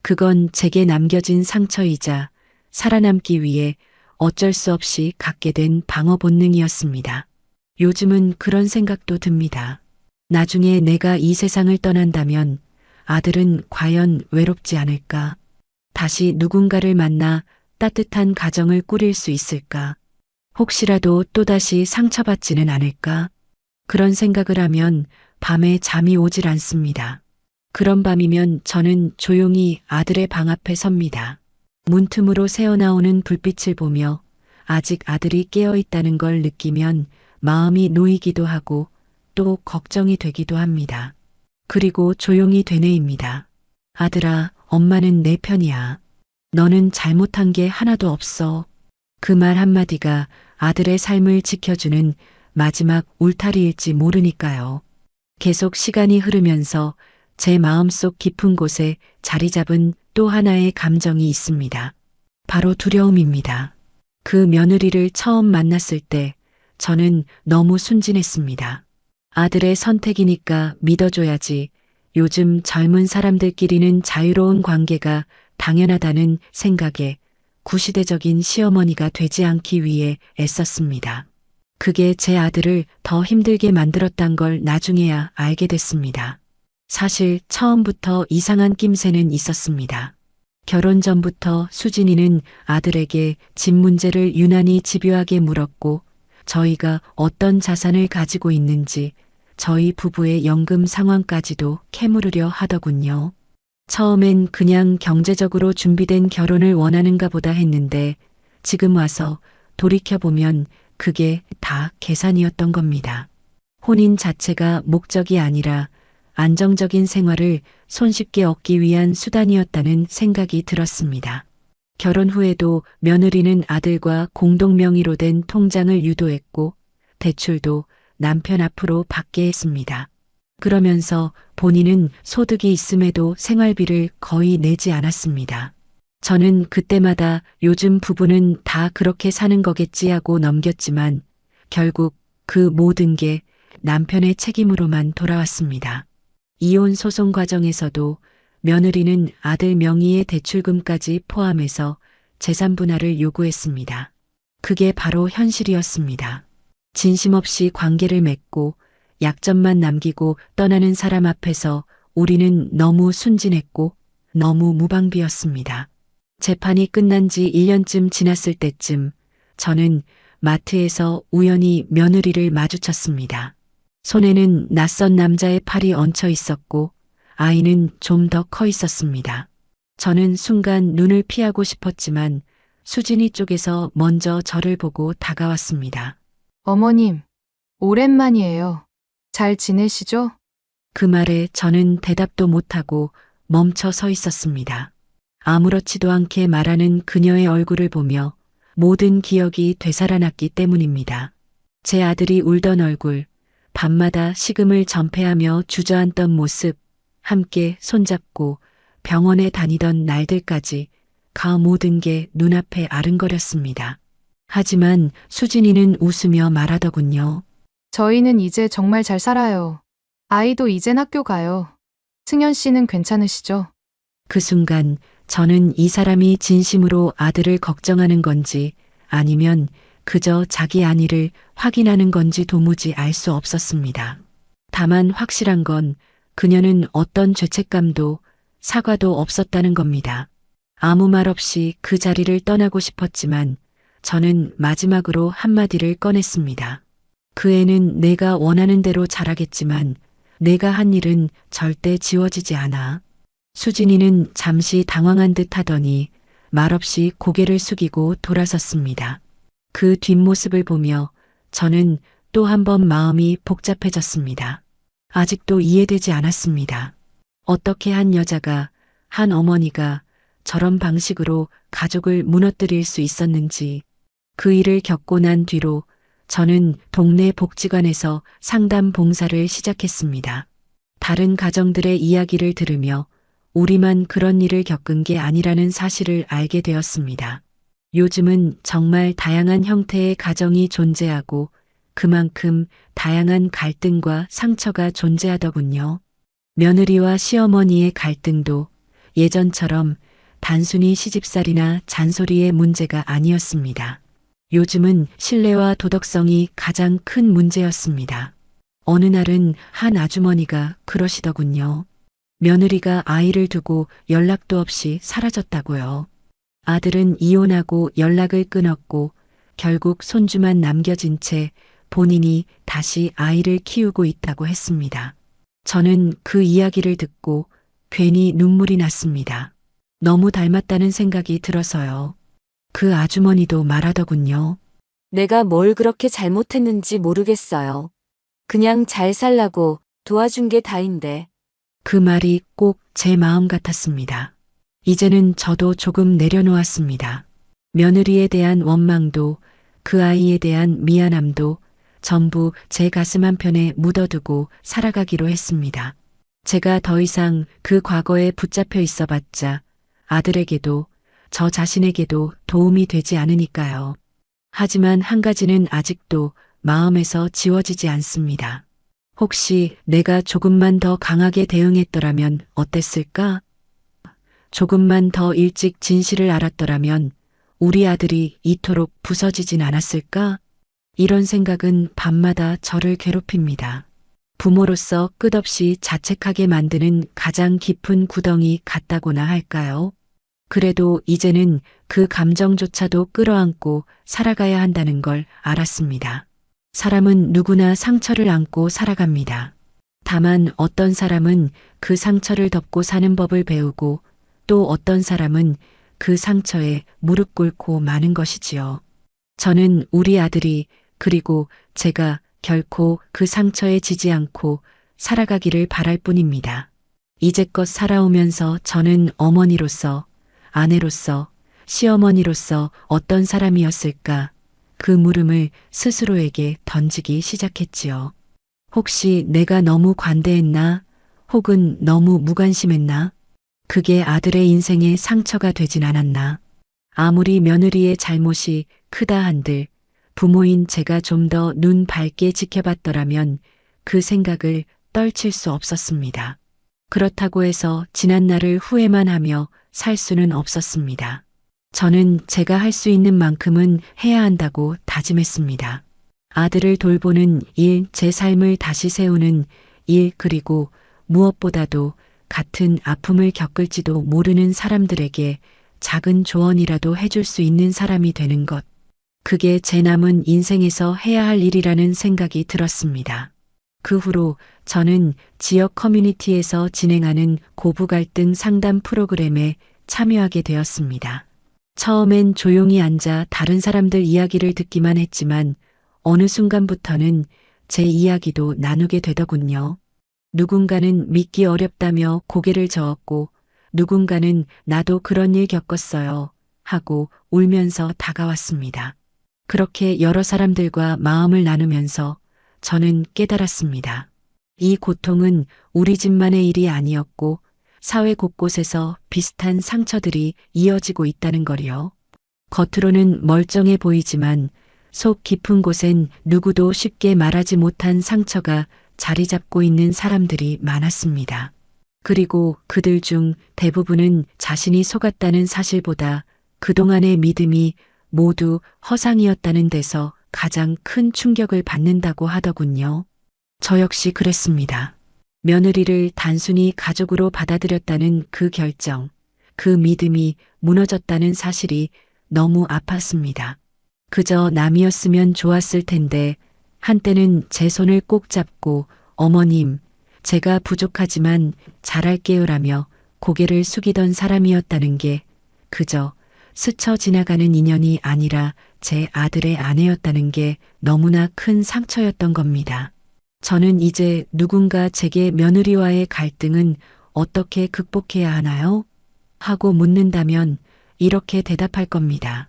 그건 제게 남겨진 상처이자 살아남기 위해 어쩔 수 없이 갖게 된 방어 본능이었습니다. 요즘은 그런 생각도 듭니다. 나중에 내가 이 세상을 떠난다면 아들은 과연 외롭지 않을까? 다시 누군가를 만나 따뜻한 가정을 꾸릴 수 있을까? 혹시라도 또다시 상처받지는 않을까? 그런 생각을 하면 밤에 잠이 오질 않습니다. 그런 밤이면 저는 조용히 아들의 방 앞에 섭니다. 문틈으로 새어나오는 불빛을 보며 아직 아들이 깨어 있다는 걸 느끼면 마음이 놓이기도 하고 또 걱정이 되기도 합니다. 그리고 조용히 되뇌입니다. 아들아, 엄마는 내 편이야. 너는 잘못한 게 하나도 없어. 그 말 한마디가 아들의 삶을 지켜주는 마지막 울타리일지 모르니까요. 계속 시간이 흐르면서 제 마음속 깊은 곳에 자리 잡은 또 하나의 감정이 있습니다. 바로 두려움입니다. 그 며느리를 처음 만났을 때 저는 너무 순진했습니다. 아들의 선택이니까 믿어줘야지. 요즘 젊은 사람들끼리는 자유로운 관계가 당연하다는 생각에 구시대적인 시어머니가 되지 않기 위해 애썼습니다. 그게 제 아들을 더 힘들게 만들었단 걸 나중에야 알게 됐습니다. 사실 처음부터 이상한 낌새는 있었습니다. 결혼 전부터 수진이는 아들에게 집 문제를 유난히 집요하게 물었고 저희가 어떤 자산을 가지고 있는지 저희 부부의 연금 상황까지도 캐물으려 하더군요. 처음엔 그냥 경제적으로 준비된 결혼을 원하는가 보다 했는데 지금 와서 돌이켜보면 그게 다 계산이었던 겁니다. 혼인 자체가 목적이 아니라 안정적인 생활을 손쉽게 얻기 위한 수단이었다는 생각이 들었습니다. 결혼 후에도 며느리는 아들과 공동 명의로 된 통장을 유도했고 대출도 남편 앞으로 받게 했습니다. 그러면서 본인은 소득이 있음에도 생활비를 거의 내지 않았습니다. 저는 그때마다 요즘 부부는 다 그렇게 사는 거겠지 하고 넘겼지만 결국 그 모든 게 남편의 책임으로만 돌아왔습니다. 이혼 소송 과정에서도 며느리는 아들 명의의 대출금까지 포함해서 재산 분할을 요구했습니다. 그게 바로 현실이었습니다. 진심 없이 관계를 맺고 약점만 남기고 떠나는 사람 앞에서 우리는 너무 순진했고 너무 무방비였습니다. 재판이 끝난 지 1년쯤 지났을 때쯤 저는 마트에서 우연히 며느리를 마주쳤습니다. 손에는 낯선 남자의 팔이 얹혀 있었고 아이는 좀 더 커 있었습니다. 저는 순간 눈을 피하고 싶었지만 수진이 쪽에서 먼저 저를 보고 다가왔습니다. 어머님, 오랜만이에요. 잘 지내시죠? 그 말에 저는 대답도 못하고 멈춰 서 있었습니다. 아무렇지도 않게 말하는 그녀의 얼굴을 보며 모든 기억이 되살아났기 때문입니다. 제 아들이 울던 얼굴, 밤마다 식음을 전폐하며 주저앉던 모습, 함께 손잡고 병원에 다니던 날들까지 그 모든 게 눈앞에 아른거렸습니다. 하지만 수진이는 웃으며 말하더군요. 저희는 이제 정말 잘 살아요. 아이도 이젠 학교 가요. 승현 씨는 괜찮으시죠? 그 순간 저는 이 사람이 진심으로 아들을 걱정하는 건지 아니면 그저 자기 안위를 확인하는 건지 도무지 알 수 없었습니다. 다만 확실한 건 그녀는 어떤 죄책감도 사과도 없었다는 겁니다. 아무 말 없이 그 자리를 떠나고 싶었지만 저는 마지막으로 한마디를 꺼냈습니다. 그 애는 내가 원하는 대로 자라겠지만 내가 한 일은 절대 지워지지 않아. 수진이는 잠시 당황한 듯 하더니 말없이 고개를 숙이고 돌아섰습니다. 그 뒷모습을 보며 저는 또 한 번 마음이 복잡해졌습니다. 아직도 이해되지 않았습니다. 어떻게 한 여자가, 한 어머니가 저런 방식으로 가족을 무너뜨릴 수 있었는지. 그 일을 겪고 난 뒤로 저는 동네 복지관에서 상담 봉사를 시작했습니다. 다른 가정들의 이야기를 들으며 우리만 그런 일을 겪은 게 아니라는 사실을 알게 되었습니다. 요즘은 정말 다양한 형태의 가정이 존재하고 그만큼 다양한 갈등과 상처가 존재하더군요. 며느리와 시어머니의 갈등도 예전처럼 단순히 시집살이나 잔소리의 문제가 아니었습니다. 요즘은 신뢰와 도덕성이 가장 큰 문제였습니다. 어느 날은 한 아주머니가 그러시더군요. 며느리가 아이를 두고 연락도 없이 사라졌다고요. 아들은 이혼하고 연락을 끊었고 결국 손주만 남겨진 채 본인이 다시 아이를 키우고 있다고 했습니다. 저는 그 이야기를 듣고 괜히 눈물이 났습니다. 너무 닮았다는 생각이 들어서요. 그 아주머니도 말하더군요. 내가 뭘 그렇게 잘못했는지 모르겠어요. 그냥 잘 살라고 도와준 게 다인데. 그 말이 꼭 제 마음 같았습니다. 이제는 저도 조금 내려놓았습니다. 며느리에 대한 원망도 그 아이에 대한 미안함도 전부 제 가슴 한편에 묻어두고 살아가기로 했습니다. 제가 더 이상 그 과거에 붙잡혀 있어봤자 아들에게도 저 자신에게도 도움이 되지 않으니까요. 하지만 한 가지는 아직도 마음에서 지워지지 않습니다. 혹시 내가 조금만 더 강하게 대응했더라면 어땠을까? 조금만 더 일찍 진실을 알았더라면 우리 아들이 이토록 부서지진 않았을까? 이런 생각은 밤마다 저를 괴롭힙니다. 부모로서 끝없이 자책하게 만드는 가장 깊은 구덩이 같다고나 할까요? 그래도 이제는 그 감정조차도 끌어안고 살아가야 한다는 걸 알았습니다. 사람은 누구나 상처를 안고 살아갑니다. 다만 어떤 사람은 그 상처를 덮고 사는 법을 배우고 또 어떤 사람은 그 상처에 무릎 꿇고 마는 것이지요. 저는 우리 아들이 그리고 제가 결코 그 상처에 지지 않고 살아가기를 바랄 뿐입니다. 이제껏 살아오면서 저는 어머니로서, 아내로서, 시어머니로서 어떤 사람이었을까? 그 물음을 스스로에게 던지기 시작했지요. 혹시 내가 너무 관대했나? 혹은 너무 무관심했나? 그게 아들의 인생에 상처가 되진 않았나? 아무리 며느리의 잘못이 크다 한들 부모인 제가 좀 더 눈 밝게 지켜봤더라면 그 생각을 떨칠 수 없었습니다. 그렇다고 해서 지난 날을 후회만 하며 살 수는 없었습니다. 저는 제가 할 수 있는 만큼은 해야 한다고 다짐했습니다. 아들을 돌보는 일, 제 삶을 다시 세우는 일, 그리고 무엇보다도 같은 아픔을 겪을지도 모르는 사람들에게 작은 조언이라도 해줄 수 있는 사람이 되는 것. 그게 제 남은 인생에서 해야 할 일이라는 생각이 들었습니다. 그 후로 저는 지역 커뮤니티에서 진행하는 고부 갈등 상담 프로그램에 참여하게 되었습니다. 처음엔 조용히 앉아 다른 사람들 이야기를 듣기만 했지만 어느 순간부터는 제 이야기도 나누게 되더군요. 누군가는 믿기 어렵다며 고개를 저었고 누군가는 나도 그런 일 겪었어요 하고 울면서 다가왔습니다. 그렇게 여러 사람들과 마음을 나누면서 저는 깨달았습니다. 이 고통은 우리 집만의 일이 아니었고 사회 곳곳에서 비슷한 상처들이 이어지고 있다는 거리요. 겉으로는 멀쩡해 보이지만 속 깊은 곳엔 누구도 쉽게 말하지 못한 상처가 자리 잡고 있는 사람들이 많았습니다. 그리고 그들 중 대부분은 자신이 속았다는 사실보다 그동안의 믿음이 모두 허상이었다는 데서 가장 큰 충격을 받는다고 하더군요. 저 역시 그랬습니다. 며느리를 단순히 가족으로 받아들였다는 그 결정, 그 믿음이 무너졌다는 사실이 너무 아팠습니다. 그저 남이었으면 좋았을 텐데 한때는 제 손을 꼭 잡고 어머님, 제가 부족하지만 잘할게요라며 고개를 숙이던 사람이었다는 게 그저 스쳐 지나가는 인연이 아니라 제 아들의 아내였다는 게 너무나 큰 상처였던 겁니다. 저는 이제 누군가 제게 며느리와의 갈등은 어떻게 극복해야 하나요? 하고 묻는다면 이렇게 대답할 겁니다.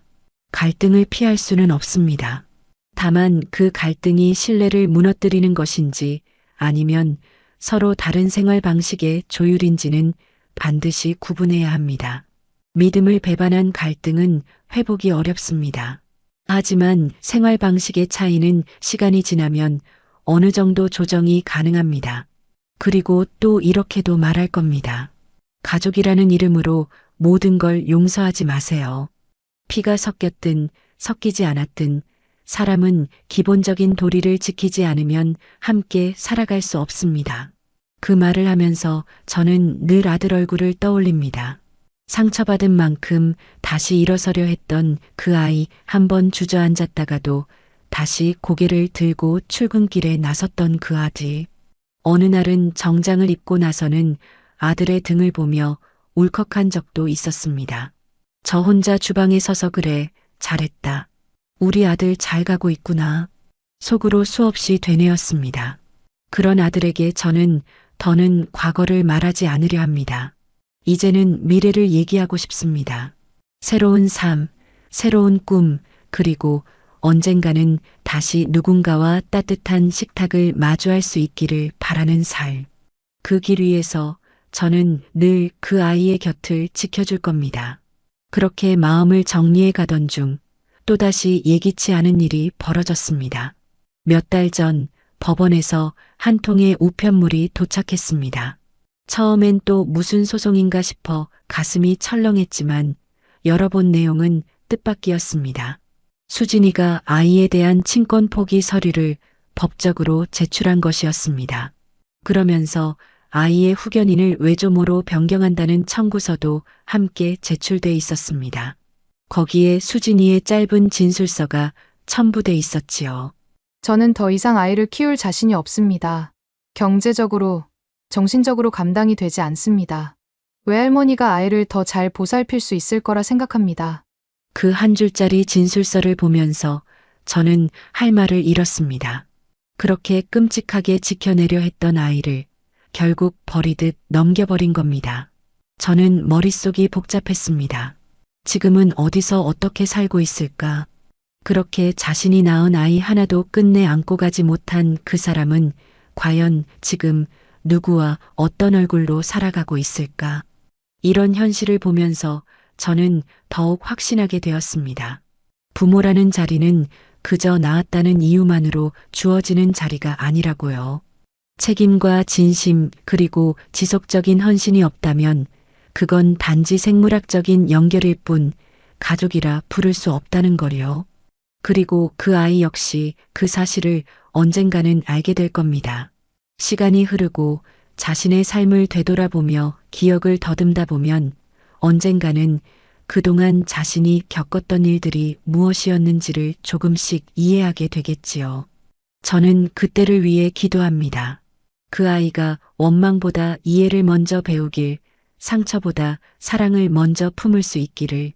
갈등을 피할 수는 없습니다. 다만 그 갈등이 신뢰를 무너뜨리는 것인지 아니면 서로 다른 생활 방식의 조율인지는 반드시 구분해야 합니다. 믿음을 배반한 갈등은 회복이 어렵습니다. 하지만 생활 방식의 차이는 시간이 지나면 어느 정도 조정이 가능합니다. 그리고 또 이렇게도 말할 겁니다. 가족이라는 이름으로 모든 걸 용서하지 마세요. 피가 섞였든 섞이지 않았든 사람은 기본적인 도리를 지키지 않으면 함께 살아갈 수 없습니다. 그 말을 하면서 저는 늘 아들 얼굴을 떠올립니다. 상처받은 만큼 다시 일어서려 했던 그 아이, 한번 주저앉았다가도 다시 고개를 들고 출근길에 나섰던 그 아들. 어느 날은 정장을 입고 나서는 아들의 등을 보며 울컥한 적도 있었습니다. 저 혼자 주방에 서서 그래, 잘했다. 우리 아들 잘 가고 있구나. 속으로 수없이 되뇌었습니다. 그런 아들에게 저는 더는 과거를 말하지 않으려 합니다. 이제는 미래를 얘기하고 싶습니다. 새로운 삶, 새로운 꿈, 그리고 언젠가는 다시 누군가와 따뜻한 식탁을 마주할 수 있기를 바라는 삶. 그 길 위에서 저는 늘 그 아이의 곁을 지켜줄 겁니다. 그렇게 마음을 정리해 가던 중 또다시 예기치 않은 일이 벌어졌습니다. 몇 달 전 법원에서 한 통의 우편물이 도착했습니다. 처음엔 또 무슨 소송인가 싶어 가슴이 철렁했지만 열어본 내용은 뜻밖이었습니다. 수진이가 아이에 대한 친권 포기 서류를 법적으로 제출한 것이었습니다. 그러면서 아이의 후견인을 외조모로 변경한다는 청구서도 함께 제출돼 있었습니다. 거기에 수진이의 짧은 진술서가 첨부돼 있었지요. 저는 더 이상 아이를 키울 자신이 없습니다. 경제적으로, 정신적으로 감당이 되지 않습니다. 외할머니가 아이를 더 잘 보살필 수 있을 거라 생각합니다. 그 한 줄짜리 진술서를 보면서 저는 할 말을 잃었습니다. 그렇게 끔찍하게 지켜내려 했던 아이를 결국 버리듯 넘겨버린 겁니다. 저는 머릿속이 복잡했습니다. 지금은 어디서 어떻게 살고 있을까? 그렇게 자신이 낳은 아이 하나도 끝내 안고 가지 못한 그 사람은 과연 지금 누구와 어떤 얼굴로 살아가고 있을까? 이런 현실을 보면서 저는 더욱 확신하게 되었습니다. 부모라는 자리는 그저 낳았다는 이유만으로 주어지는 자리가 아니라고요. 책임과 진심 그리고 지속적인 헌신이 없다면 그건 단지 생물학적인 연결일 뿐 가족이라 부를 수 없다는 거요. 그리고 그 아이 역시 그 사실을 언젠가는 알게 될 겁니다. 시간이 흐르고 자신의 삶을 되돌아보며 기억을 더듬다 보면 언젠가는 그동안 자신이 겪었던 일들이 무엇이었는지를 조금씩 이해하게 되겠지요. 저는 그때를 위해 기도합니다. 그 아이가 원망보다 이해를 먼저 배우길, 상처보다 사랑을 먼저 품을 수 있기를.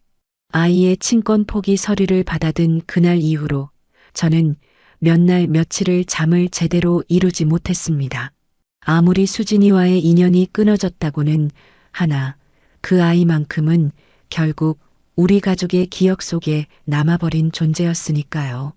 아이의 친권 포기 서류를 받아든 그날 이후로 저는 몇 날 며칠을 잠을 제대로 이루지 못했습니다. 아무리 수진이와의 인연이 끊어졌다고는 하나 그 아이만큼은 결국 우리 가족의 기억 속에 남아버린 존재였으니까요.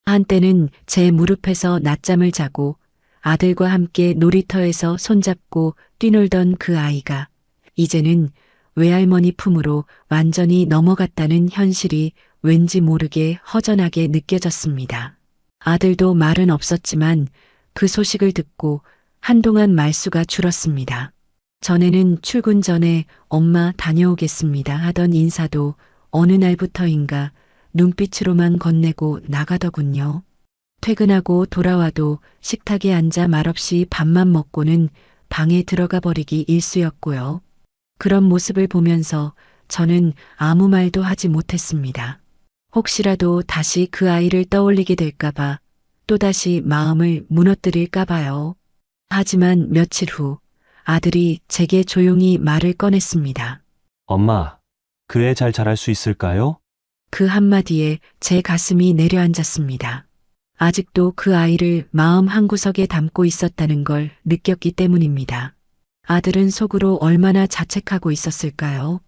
한때는 제 무릎에서 낮잠을 자고 아들과 함께 놀이터에서 손잡고 뛰놀던 그 아이가 이제는 외할머니 품으로 완전히 넘어갔다는 현실이 왠지 모르게 허전하게 느껴졌습니다. 아들도 말은 없었지만 그 소식을 듣고 한동안 말수가 줄었습니다. 전에는 출근 전에 엄마 다녀오겠습니다 하던 인사도 어느 날부터인가 눈빛으로만 건네고 나가더군요. 퇴근하고 돌아와도 식탁에 앉아 말없이 밥만 먹고는 방에 들어가 버리기 일쑤였고요. 그런 모습을 보면서 저는 아무 말도 하지 못했습니다. 혹시라도 다시 그 아이를 떠올리게 될까봐 또다시 마음을 무너뜨릴까봐요. 하지만 며칠 후 아들이 제게 조용히 말을 꺼냈습니다. 엄마, 그 애 잘 자랄 수 있을까요? 그 한마디에 제 가슴이 내려앉았습니다. 아직도 그 아이를 마음 한구석에 담고 있었다는 걸 느꼈기 때문입니다. 아들은 속으로 얼마나 자책하고 있었을까요?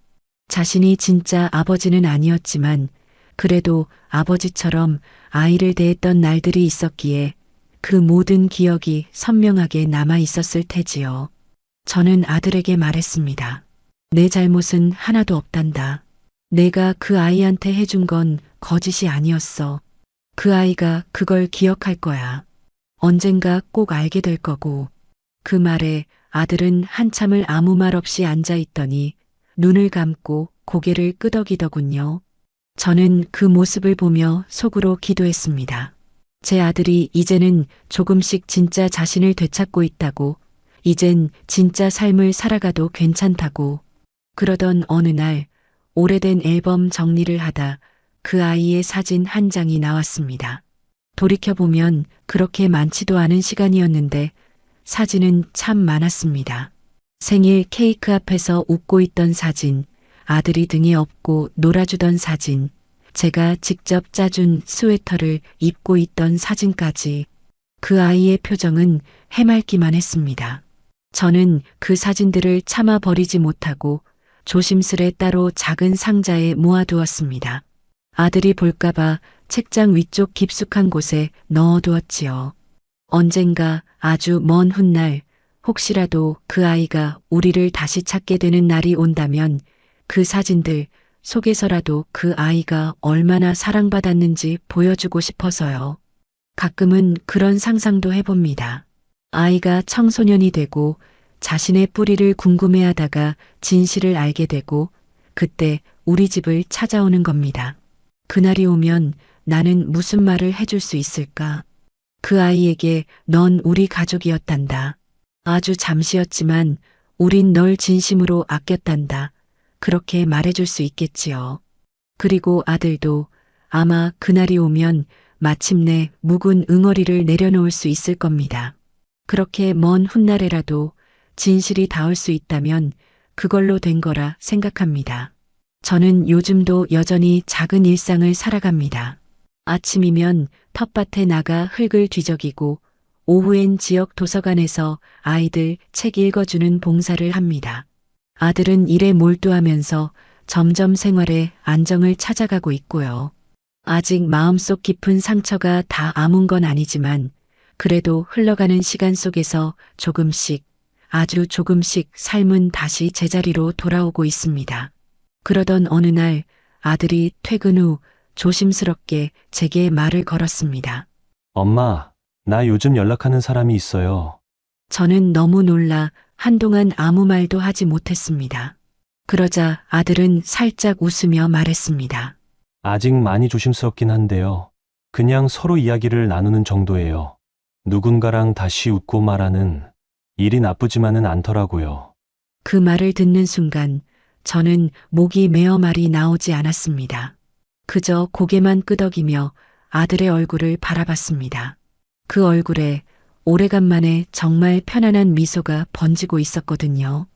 자신이 진짜 아버지는 아니었지만 그래도 아버지처럼 아이를 대했던 날들이 있었기에 그 모든 기억이 선명하게 남아 있었을 테지요. 저는 아들에게 말했습니다. 내 잘못은 하나도 없단다. 내가 그 아이한테 해준 건 거짓이 아니었어. 그 아이가 그걸 기억할 거야. 언젠가 꼭 알게 될 거고. 그 말에 아들은 한참을 아무 말 없이 앉아 있더니 눈을 감고 고개를 끄덕이더군요. 저는 그 모습을 보며 속으로 기도했습니다. 제 아들이 이제는 조금씩 진짜 자신을 되찾고 있다고, 이젠 진짜 삶을 살아가도 괜찮다고. 그러던 어느 날 오래된 앨범 정리를 하다 그 아이의 사진 한 장이 나왔습니다. 돌이켜보면 그렇게 많지도 않은 시간이었는데 사진은 참 많았습니다. 생일 케이크 앞에서 웃고 있던 사진, 아들이 등에 업고 놀아주던 사진, 제가 직접 짜준 스웨터를 입고 있던 사진까지. 그 아이의 표정은 해맑기만 했습니다. 저는 그 사진들을 참아 버리지 못하고 조심스레 따로 작은 상자에 모아두었습니다. 아들이 볼까봐 책장 위쪽 깊숙한 곳에 넣어두었지요. 언젠가 아주 먼 훗날 혹시라도 그 아이가 우리를 다시 찾게 되는 날이 온다면 그 사진들 속에서라도 그 아이가 얼마나 사랑받았는지 보여주고 싶어서요. 가끔은 그런 상상도 해봅니다. 아이가 청소년이 되고 자신의 뿌리를 궁금해하다가 진실을 알게 되고 그때 우리 집을 찾아오는 겁니다. 그날이 오면 나는 무슨 말을 해줄 수 있을까? 그 아이에게 넌 우리 가족이었단다. 아주 잠시였지만 우린 널 진심으로 아꼈단다. 그렇게 말해줄 수 있겠지요. 그리고 아들도 아마 그날이 오면 마침내 묵은 응어리를 내려놓을 수 있을 겁니다. 그렇게 먼 훗날에라도 진실이 닿을 수 있다면 그걸로 된 거라 생각합니다. 저는 요즘도 여전히 작은 일상을 살아갑니다. 아침이면 텃밭에 나가 흙을 뒤적이고 오후엔 지역 도서관에서 아이들 책 읽어주는 봉사를 합니다. 아들은 일에 몰두하면서 점점 생활에 안정을 찾아가고 있고요. 아직 마음속 깊은 상처가 다 아문 건 아니지만 그래도 흘러가는 시간 속에서 조금씩 아주 조금씩 삶은 다시 제자리로 돌아오고 있습니다. 그러던 어느 날 아들이 퇴근 후 조심스럽게 제게 말을 걸었습니다. 엄마, 나 요즘 연락하는 사람이 있어요. 저는 너무 놀라 한동안 아무 말도 하지 못했습니다. 그러자 아들은 살짝 웃으며 말했습니다. 아직 많이 조심스럽긴 한데요. 그냥 서로 이야기를 나누는 정도예요. 누군가랑 다시 웃고 말하는 일이 나쁘지만은 않더라고요. 그 말을 듣는 순간 저는 목이 메어 말이 나오지 않았습니다. 그저 고개만 끄덕이며 아들의 얼굴을 바라봤습니다. 그 얼굴에 오래간만에 정말 편안한 미소가 번지고 있었거든요.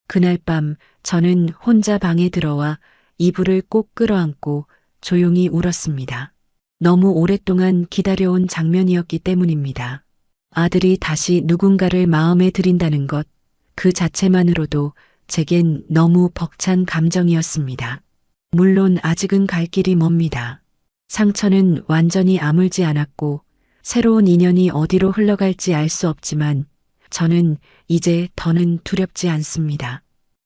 그날 밤 저는 혼자 방에 들어와 이불을 꼭 끌어안고 조용히 울었습니다. 너무 오랫동안 기다려온 장면이었기 때문입니다. 아들이 다시 누군가를 마음에 들인다는 것, 그 자체만으로도 제겐 너무 벅찬 감정이었습니다. 물론 아직은 갈 길이 멉니다. 상처는 완전히 아물지 않았고 새로운 인연이 어디로 흘러갈지 알 수 없지만 저는 이제 더는 두렵지 않습니다.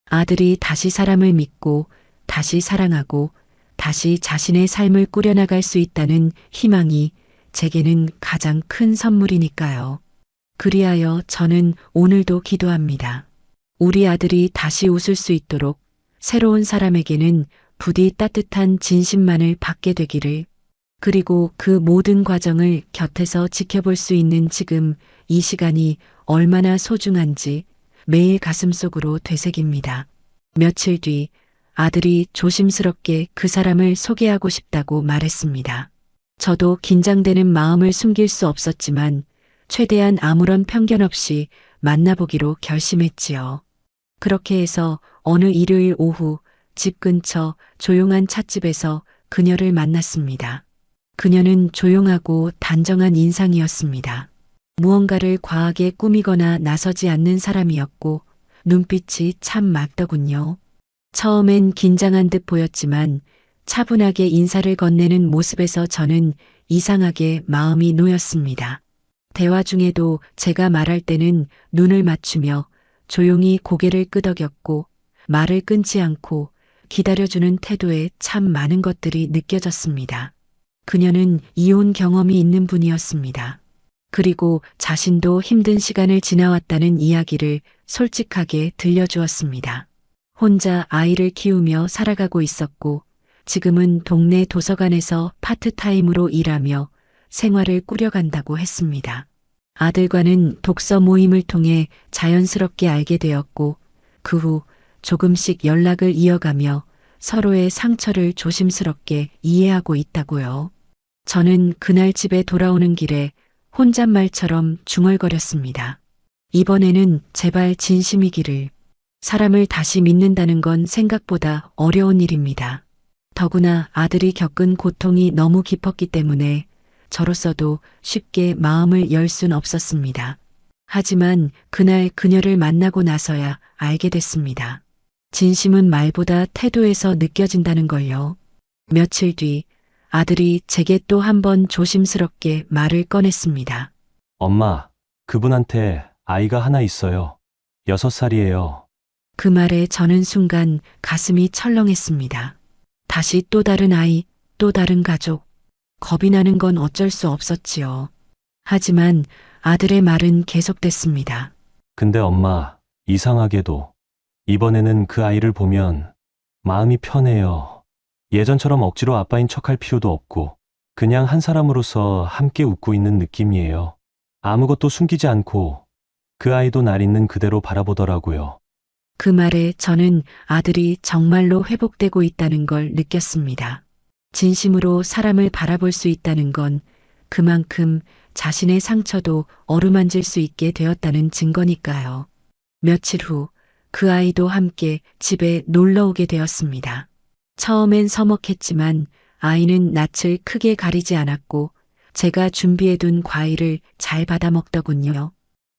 아들이 다시 사람을 믿고 다시 사랑하고 다시 자신의 삶을 꾸려나갈 수 있다는 희망이 제게는 가장 큰 선물이니까요. 그리하여 저는 오늘도 기도합니다. 우리 아들이 다시 웃을 수 있도록 새로운 사람에게는 부디 따뜻한 진심만을 받게 되기를, 그리고 그 모든 과정을 곁에서 지켜볼 수 있는 지금 이 시간이 얼마나 소중한지 매일 가슴속으로 되새깁니다. 며칠 뒤 아들이 조심스럽게 그 사람을 소개하고 싶다고 말했습니다. 저도 긴장되는 마음을 숨길 수 없었지만 최대한 아무런 편견 없이 만나보기로 결심했지요. 그렇게 해서 어느 일요일 오후 집 근처 조용한 찻집에서 그녀를 만났습니다. 그녀는 조용하고 단정한 인상이었습니다. 무언가를 과하게 꾸미거나 나서지 않는 사람이었고 눈빛이 참 맑더군요. 처음엔 긴장한 듯 보였지만 차분하게 인사를 건네는 모습에서 저는 이상하게 마음이 놓였습니다. 대화 중에도 제가 말할 때는 눈을 맞추며 조용히 고개를 끄덕였고 말을 끊지 않고 기다려주는 태도에 참 많은 것들이 느껴졌습니다. 그녀는 이혼 경험이 있는 분이었습니다. 그리고 자신도 힘든 시간을 지나왔다는 이야기를 솔직하게 들려주었습니다. 혼자 아이를 키우며 살아가고 있었고 지금은 동네 도서관에서 파트타임으로 일하며 생활을 꾸려간다고 했습니다. 아들과는 독서 모임을 통해 자연스럽게 알게 되었고 그 후 조금씩 연락을 이어가며 서로의 상처를 조심스럽게 이해하고 있다고요. 저는 그날 집에 돌아오는 길에 혼잣말처럼 중얼거렸습니다. 이번에는 제발 진심이기를. 사람을 다시 믿는다는 건 생각보다 어려운 일입니다. 더구나 아들이 겪은 고통이 너무 깊었기 때문에 저로서도 쉽게 마음을 열 순 없었습니다. 하지만 그날 그녀를 만나고 나서야 알게 됐습니다. 진심은 말보다 태도에서 느껴진다는 걸요. 며칠 뒤 아들이 제게 또 한 번 조심스럽게 말을 꺼냈습니다. 엄마, 그분한테 아이가 하나 있어요. 6살이에요. 그 말에 저는 순간 가슴이 철렁했습니다. 다시 또 다른 아이, 또 다른 가족. 겁이 나는 건 어쩔 수 없었지요. 하지만 아들의 말은 계속됐습니다. 근데 엄마, 이상하게도 이번에는 그 아이를 보면 마음이 편해요. 예전처럼 억지로 아빠인 척할 필요도 없고 그냥 한 사람으로서 함께 웃고 있는 느낌이에요. 아무것도 숨기지 않고 그 아이도 날 있는 그대로 바라보더라고요. 그 말에 저는 아들이 정말로 회복되고 있다는 걸 느꼈습니다. 진심으로 사람을 바라볼 수 있다는 건 그만큼 자신의 상처도 어루만질 수 있게 되었다는 증거니까요. 며칠 후 그 아이도 함께 집에 놀러 오게 되었습니다. 처음엔 서먹했지만 아이는 낯을 크게 가리지 않았고 제가 준비해둔 과일을 잘 받아 먹더군요.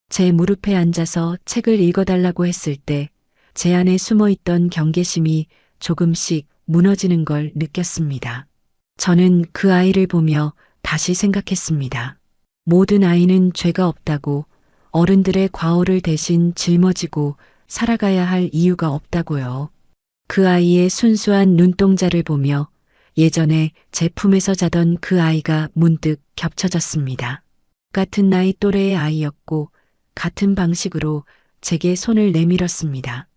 제 무릎에 앉아서 책을 읽어달라고 했을 때 제 안에 숨어있던 경계심이 조금씩 무너지는 걸 느꼈습니다. 저는 그 아이를 보며 다시 생각했습니다. 모든 아이는 죄가 없다고, 어른들의 과오를 대신 짊어지고 살아가야 할 이유가 없다고요. 그 아이의 순수한 눈동자를 보며 예전에 제 품에서 자던 그 아이가 문득 겹쳐졌습니다. 같은 나이 또래의 아이였고 같은 방식으로 제게 손을 내밀었습니다.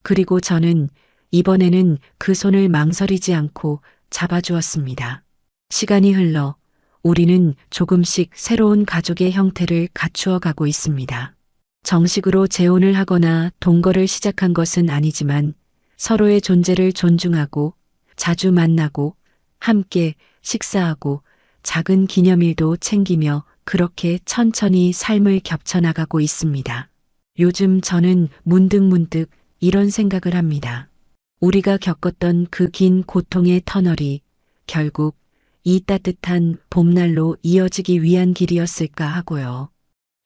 그리고 저는 이번에는 그 손을 망설이지 않고 잡아주었습니다. 시간이 흘러 우리는 조금씩 새로운 가족의 형태를 갖추어 가고 있습니다. 정식으로 재혼을 하거나 동거를 시작한 것은 아니지만 서로의 존재를 존중하고 자주 만나고 함께 식사하고 작은 기념일도 챙기며 그렇게 천천히 삶을 겹쳐나가고 있습니다. 요즘 저는 문득 이런 생각을 합니다. 우리가 겪었던 그 긴 고통의 터널이 결국 이 따뜻한 봄날로 이어지기 위한 길이었을까 하고요.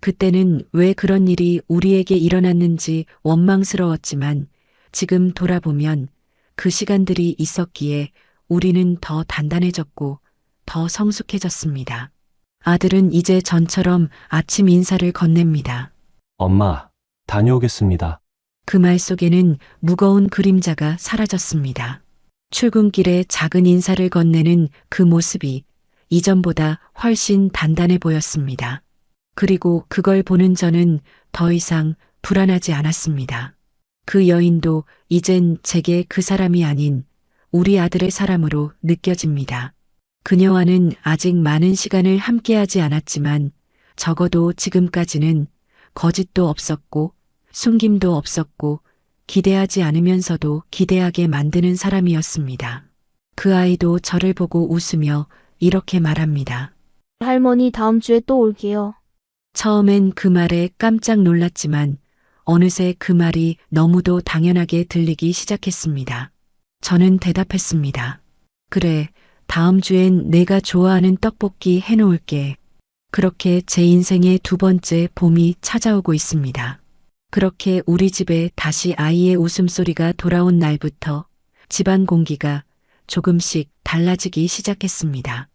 그때는 왜 그런 일이 우리에게 일어났는지 원망스러웠지만 지금 돌아보면 그 시간들이 있었기에 우리는 더 단단해졌고 더 성숙해졌습니다. 아들은 이제 전처럼 아침 인사를 건넵니다. 엄마, 다녀오겠습니다. 그 말 속에는 무거운 그림자가 사라졌습니다. 출근길에 작은 인사를 건네는 그 모습이 이전보다 훨씬 단단해 보였습니다. 그리고 그걸 보는 저는 더 이상 불안하지 않았습니다. 그 여인도 이젠 제게 그 사람이 아닌 우리 아들의 사람으로 느껴집니다. 그녀와는 아직 많은 시간을 함께하지 않았지만 적어도 지금까지는 거짓도 없었고 숨김도 없었고 기대하지 않으면서도 기대하게 만드는 사람이었습니다. 그 아이도 저를 보고 웃으며 이렇게 말합니다. 할머니 다음 주에 또 올게요. 처음엔 그 말에 깜짝 놀랐지만 어느새 그 말이 너무도 당연하게 들리기 시작했습니다. 저는 대답했습니다. 그래, 다음 주엔 내가 좋아하는 떡볶이 해놓을게. 그렇게 제 인생의 두 번째 봄이 찾아오고 있습니다. 그렇게 우리 집에 다시 아이의 웃음소리가 돌아온 날부터 집안 공기가 조금씩 달라지기 시작했습니다.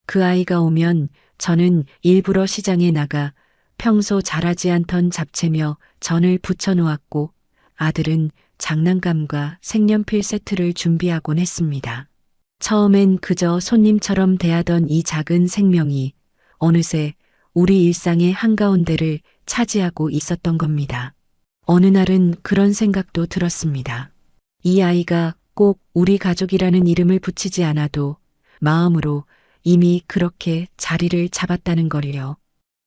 그 아이가 오면 저는 일부러 시장에 나가 평소 잘하지 않던 잡채며 전을 부쳐놓았고 아들은 장난감과 색연필 세트를 준비하곤 했습니다. 처음엔 그저 손님처럼 대하던 이 작은 생명이 어느새 우리 일상의 한가운데를 차지하고 있었던 겁니다. 어느 날은 그런 생각도 들었습니다. 이 아이가 꼭 우리 가족이라는 이름을 붙이지 않아도 마음으로 이미 그렇게 자리를 잡았다는 거리요.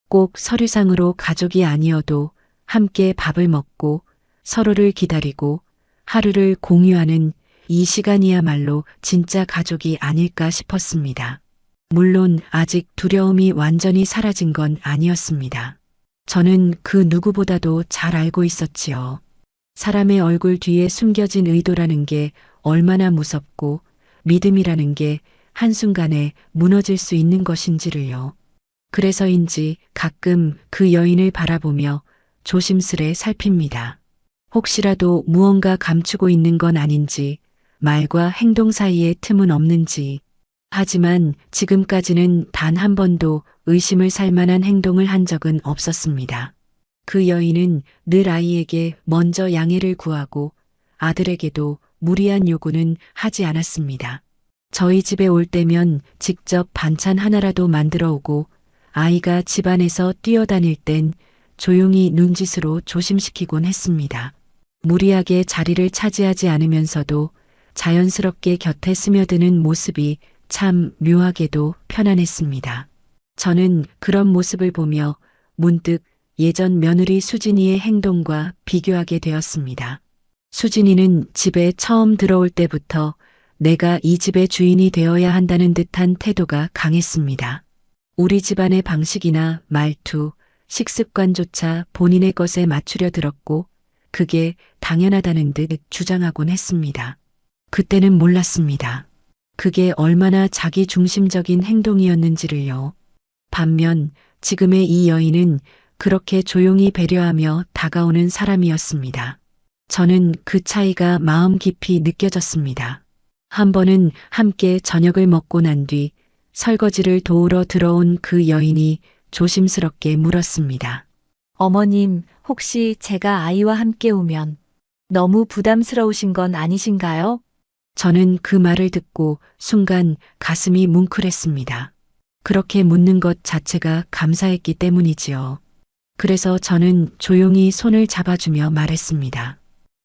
꼭 서류상으로 가족이 아니어도 함께 밥을 먹고 서로를 기다리고 하루를 공유하는 이 시간이야말로 진짜 가족이 아닐까 싶었습니다. 물론 아직 두려움이 완전히 사라진 건 아니었습니다. 저는 그 누구보다도 잘 알고 있었지요. 사람의 얼굴 뒤에 숨겨진 의도라는 게 얼마나 무섭고 믿음이라는 게 한순간에 무너질 수 있는 것인지를요. 그래서인지 가끔 그 여인을 바라보며 조심스레 살핍니다. 혹시라도 무언가 감추고 있는 건 아닌지, 말과 행동 사이에 틈은 없는지. 하지만 지금까지는 단 한 번도 의심을 살 만한 행동을 한 적은 없었습니다. 그 여인은 늘 아이에게 먼저 양해를 구하고 아들에게도 무리한 요구는 하지 않았습니다. 저희 집에 올 때면 직접 반찬 하나라도 만들어 오고 아이가 집안에서 뛰어다닐 땐 조용히 눈짓으로 조심시키곤 했습니다. 무리하게 자리를 차지하지 않으면서도 자연스럽게 곁에 스며드는 모습이 참 묘하게도 편안했습니다. 저는 그런 모습을 보며 문득 예전 며느리 수진이의 행동과 비교하게 되었습니다. 수진이는 집에 처음 들어올 때부터 내가 이 집의 주인이 되어야 한다는 듯한 태도가 강했습니다. 우리 집안의 방식이나 말투, 식습관조차 본인의 것에 맞추려 들었고 그게 당연하다는 듯 주장하곤 했습니다. 그때는 몰랐습니다. 그게 얼마나 자기 중심적인 행동이었는지를요. 반면 지금의 이 여인은 그렇게 조용히 배려하며 다가오는 사람이었습니다. 저는 그 차이가 마음 깊이 느껴졌습니다. 한 번은 함께 저녁을 먹고 난 뒤 설거지를 도우러 들어온 그 여인이 조심스럽게 물었습니다. 어머님, 혹시 제가 아이와 함께 오면 너무 부담스러우신 건 아니신가요? 저는 그 말을 듣고 순간 가슴이 뭉클했습니다. 그렇게 묻는 것 자체가 감사했기 때문이지요. 그래서 저는 조용히 손을 잡아주며 말했습니다.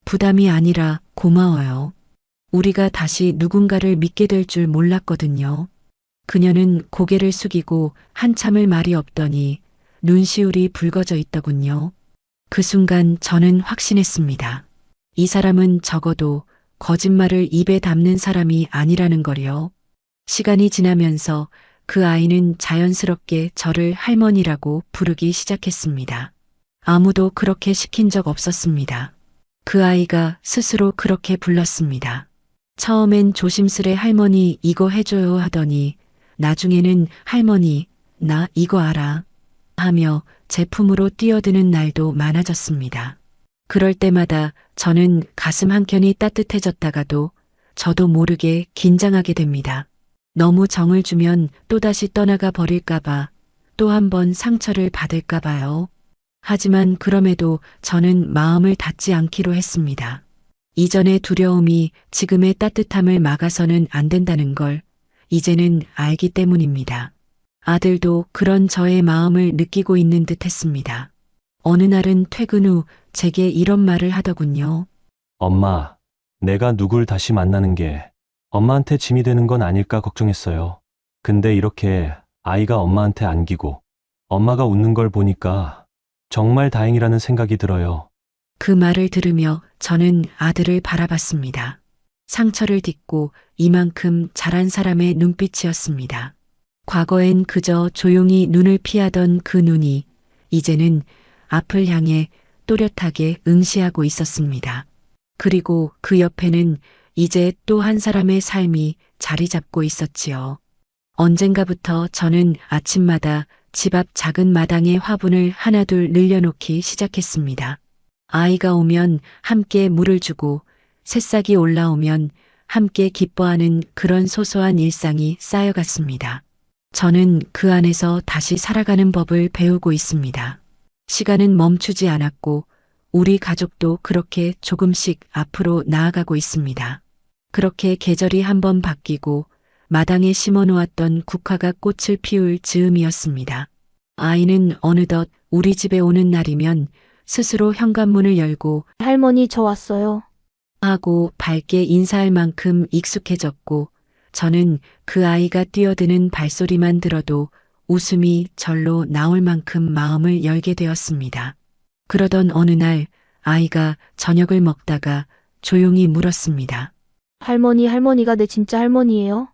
부담이 아니라 고마워요. 우리가 다시 누군가를 믿게 될 줄 몰랐거든요. 그녀는 고개를 숙이고 한참을 말이 없더니 눈시울이 붉어져 있더군요. 그 순간 저는 확신했습니다. 이 사람은 적어도 거짓말을 입에 담는 사람이 아니라는 거요. 시간이 지나면서 그 아이는 자연스럽게 저를 할머니라고 부르기 시작했습니다. 아무도 그렇게 시킨 적 없었습니다. 그 아이가 스스로 그렇게 불렀습니다. 처음엔 조심스레 할머니 이거 해줘요 하더니 나중에는 할머니 나 이거 알아 하며 제품으로 뛰어드는 날도 많아졌습니다. 그럴 때마다 저는 가슴 한켠이 따뜻해졌다가도 저도 모르게 긴장하게 됩니다. 너무 정을 주면 또다시 떠나가 버릴까봐 또 한 번 상처를 받을까봐요. 하지만 그럼에도 저는 마음을 닫지 않기로 했습니다. 이전의 두려움이 지금의 따뜻함을 막아서는 안 된다는 걸 이제는 알기 때문입니다. 아들도 그런 저의 마음을 느끼고 있는 듯 했습니다. 어느 날은 퇴근 후 제게 이런 말을 하더군요. 엄마, 내가 누굴 다시 만나는 게 엄마한테 짐이 되는 건 아닐까 걱정했어요. 근데 이렇게 아이가 엄마한테 안기고 엄마가 웃는 걸 보니까 정말 다행이라는 생각이 들어요. 그 말을 들으며 저는 아들을 바라봤습니다. 상처를 딛고 이만큼 자란 사람의 눈빛이었습니다. 과거엔 그저 조용히 눈을 피하던 그 눈이 이제는 앞을 향해 또렷하게 응시하고 있었습니다. 그리고 그 옆에는 이제 또 한 사람의 삶이 자리 잡고 있었지요. 언젠가부터 저는 아침마다 집 앞 작은 마당에 화분을 하나둘 늘려놓기 시작했습니다. 아이가 오면 함께 물을 주고 새싹이 올라오면 함께 기뻐하는 그런 소소한 일상이 쌓여갔습니다. 저는 그 안에서 다시 살아가는 법을 배우고 있습니다. 시간은 멈추지 않았고 우리 가족도 그렇게 조금씩 앞으로 나아가고 있습니다. 그렇게 계절이 한번 바뀌고 마당에 심어놓았던 국화가 꽃을 피울 즈음이었습니다. 아이는 어느덧 우리 집에 오는 날이면 스스로 현관문을 열고 할머니 저 왔어요. 하고 밝게 인사할 만큼 익숙해졌고 저는 그 아이가 뛰어드는 발소리만 들어도 웃음이 절로 나올 만큼 마음을 열게 되었습니다. 그러던 어느 날 아이가 저녁을 먹다가 조용히 물었습니다. 할머니가 내 진짜 할머니예요?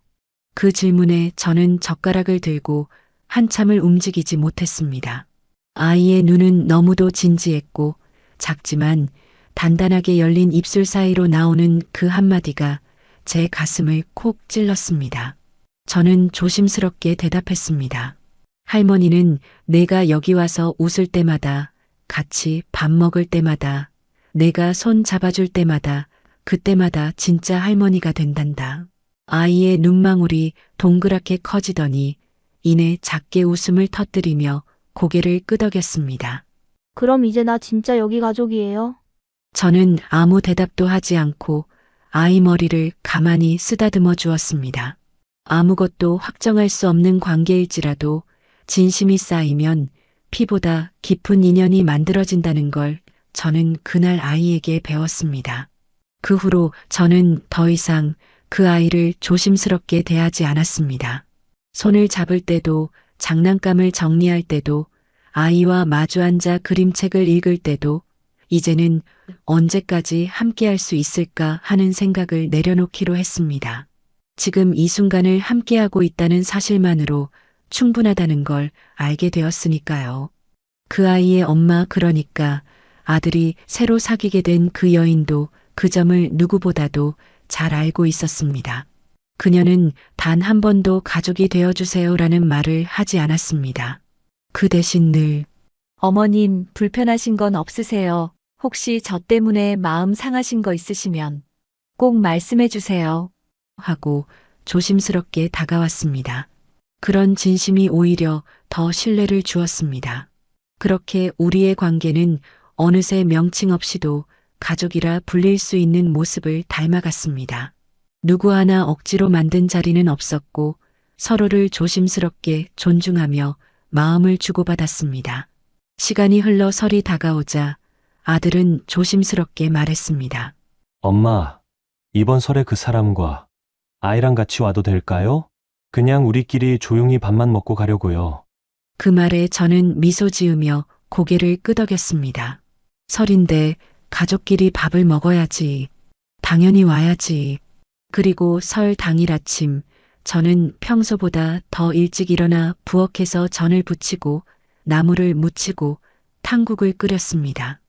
그 질문에 저는 젓가락을 들고 한참을 움직이지 못했습니다. 아이의 눈은 너무도 진지했고 작지만 단단하게 열린 입술 사이로 나오는 그 한마디가 제 가슴을 콕 찔렀습니다. 저는 조심스럽게 대답했습니다. 할머니는 내가 여기 와서 웃을 때마다, 같이 밥 먹을 때마다, 내가 손 잡아줄 때마다, 그때마다 진짜 할머니가 된단다. 아이의 눈망울이 동그랗게 커지더니 이내 작게 웃음을 터뜨리며 고개를 끄덕였습니다. 그럼 이제 나 진짜 여기 가족이에요? 저는 아무 대답도 하지 않고 아이 머리를 가만히 쓰다듬어 주었습니다. 아무것도 확정할 수 없는 관계일지라도 진심이 쌓이면 피보다 깊은 인연이 만들어진다는 걸 저는 그날 아이에게 배웠습니다. 그 후로 저는 더 이상 그 아이를 조심스럽게 대하지 않았습니다. 손을 잡을 때도, 장난감을 정리할 때도, 아이와 마주 앉아 그림책을 읽을 때도, 이제는 언제까지 함께할 수 있을까 하는 생각을 내려놓기로 했습니다. 지금 이 순간을 함께하고 있다는 사실만으로 충분하다는 걸 알게 되었으니까요. 그 아이의 엄마 그러니까 아들이 새로 사귀게 된 그 여인도 그 점을 누구보다도 잘 알고 있었습니다. 그녀는 단 한 번도 가족이 되어주세요라는 말을 하지 않았습니다. 그 대신 늘 어머님, 불편하신 건 없으세요? 혹시 저 때문에 마음 상하신 거 있으시면 꼭 말씀해 주세요. 하고 조심스럽게 다가왔습니다. 그런 진심이 오히려 더 신뢰를 주었습니다. 그렇게 우리의 관계는 어느새 명칭 없이도 가족이라 불릴 수 있는 모습을 닮아갔습니다. 누구 하나 억지로 만든 자리는 없었고 서로를 조심스럽게 존중하며 마음을 주고받았습니다. 시간이 흘러 설이 다가오자 아들은 조심스럽게 말했습니다. 엄마, 이번 설에 그 사람과 아이랑 같이 와도 될까요? 그냥 우리끼리 조용히 밥만 먹고 가려고요. 그 말에 저는 미소 지으며 고개를 끄덕였습니다. 설인데 가족끼리 밥을 먹어야지. 당연히 와야지. 그리고 설 당일 아침 저는 평소보다 더 일찍 일어나 부엌에서 전을 부치고 나물을 무치고 탕국을 끓였습니다.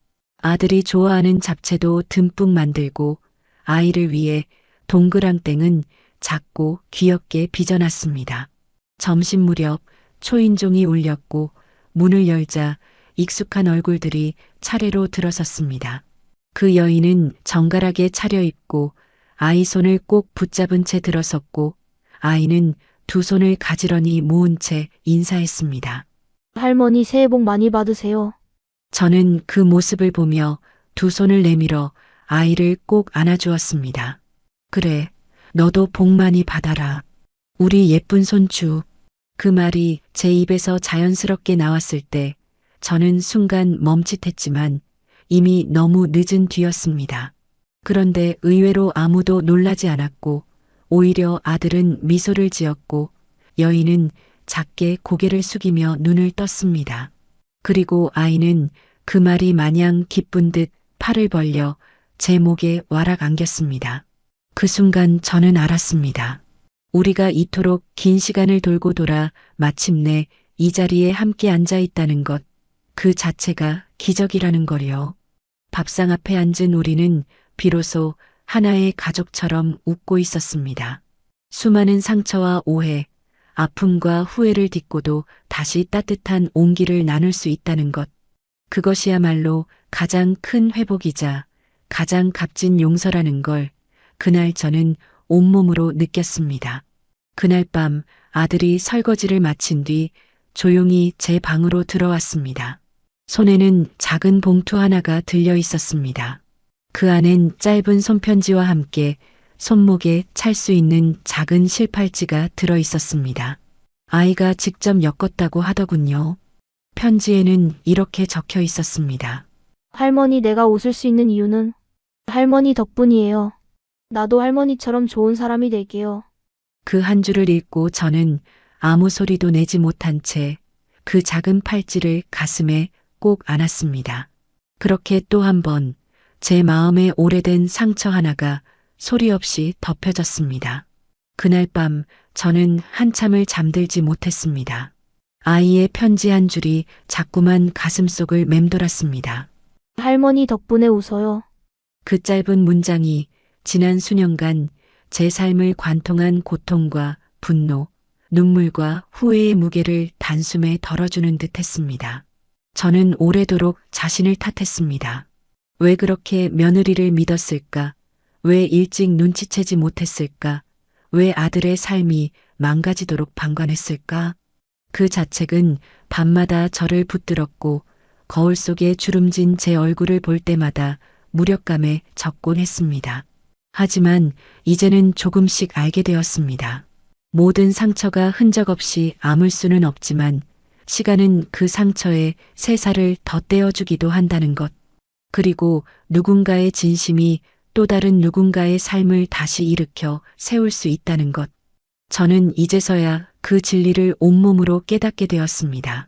아들이 좋아하는 잡채도 듬뿍 만들고 아이를 위해 동그랑땡은 작고 귀엽게 빚어놨습니다. 점심 무렵 초인종이 울렸고 문을 열자 익숙한 얼굴들이 차례로 들어섰습니다. 그 여인은 정갈하게 차려입고 아이 손을 꼭 붙잡은 채 들어섰고 아이는 두 손을 가지런히 모은 채 인사했습니다. 할머니 새해 복 많이 받으세요. 저는 그 모습을 보며 두 손을 내밀어 아이를 꼭 안아주었습니다. 그래, 너도 복 많이 받아라. 우리 예쁜 손주. 그 말이 제 입에서 자연스럽게 나왔을 때 저는 순간 멈칫했지만 이미 너무 늦은 뒤였습니다. 그런데 의외로 아무도 놀라지 않았고 오히려 아들은 미소를 지었고 여인은 작게 고개를 숙이며 눈을 떴습니다. 그리고 아이는 그 말이 마냥 기쁜 듯 팔을 벌려 제 목에 와락 안겼습니다. 그 순간 저는 알았습니다. 우리가 이토록 긴 시간을 돌고 돌아 마침내 이 자리에 함께 앉아 있다는 것, 그 자체가 기적이라는 거요. 밥상 앞에 앉은 우리는 비로소 하나의 가족처럼 웃고 있었습니다. 수많은 상처와 오해, 아픔과 후회를 딛고도 다시 따뜻한 온기를 나눌 수 있다는 것. 그것이야말로 가장 큰 회복이자 가장 값진 용서라는 걸 그날 저는 온몸으로 느꼈습니다. 그날 밤 아들이 설거지를 마친 뒤 조용히 제 방으로 들어왔습니다. 손에는 작은 봉투 하나가 들려 있었습니다. 그 안엔 짧은 손편지와 함께 손목에 찰 수 있는 작은 실팔찌가 들어 있었습니다. 아이가 직접 엮었다고 하더군요. 편지에는 이렇게 적혀 있었습니다. 할머니 내가 웃을 수 있는 이유는 할머니 덕분이에요. 나도 할머니처럼 좋은 사람이 될게요. 그 한 줄을 읽고 저는 아무 소리도 내지 못한 채 그 작은 팔찌를 가슴에 꼭 안았습니다. 그렇게 또 한 번 제 마음에 오래된 상처 하나가 소리 없이 덮여졌습니다. 그날 밤 저는 한참을 잠들지 못했습니다. 아이의 편지 한 줄이 자꾸만 가슴속을 맴돌았습니다. 할머니 덕분에 웃어요. 그 짧은 문장이 지난 수년간 제 삶을 관통한 고통과 분노, 눈물과 후회의 무게를 단숨에 덜어주는 듯 했습니다. 저는 오래도록 자신을 탓했습니다. 왜 그렇게 며느리를 믿었을까? 왜 일찍 눈치채지 못했을까? 왜 아들의 삶이 망가지도록 방관했을까? 그 자책은 밤마다 저를 붙들었고 거울 속에 주름진 제 얼굴을 볼 때마다 무력감에 젖곤 했습니다. 하지만 이제는 조금씩 알게 되었습니다. 모든 상처가 흔적 없이 아물 수는 없지만 시간은 그 상처에 새 살을 더 떼어주기도 한다는 것. 그리고 누군가의 진심이 또 다른 누군가의 삶을 다시 일으켜 세울 수 있다는 것. 저는 이제서야 그 진리를 온몸으로 깨닫게 되었습니다.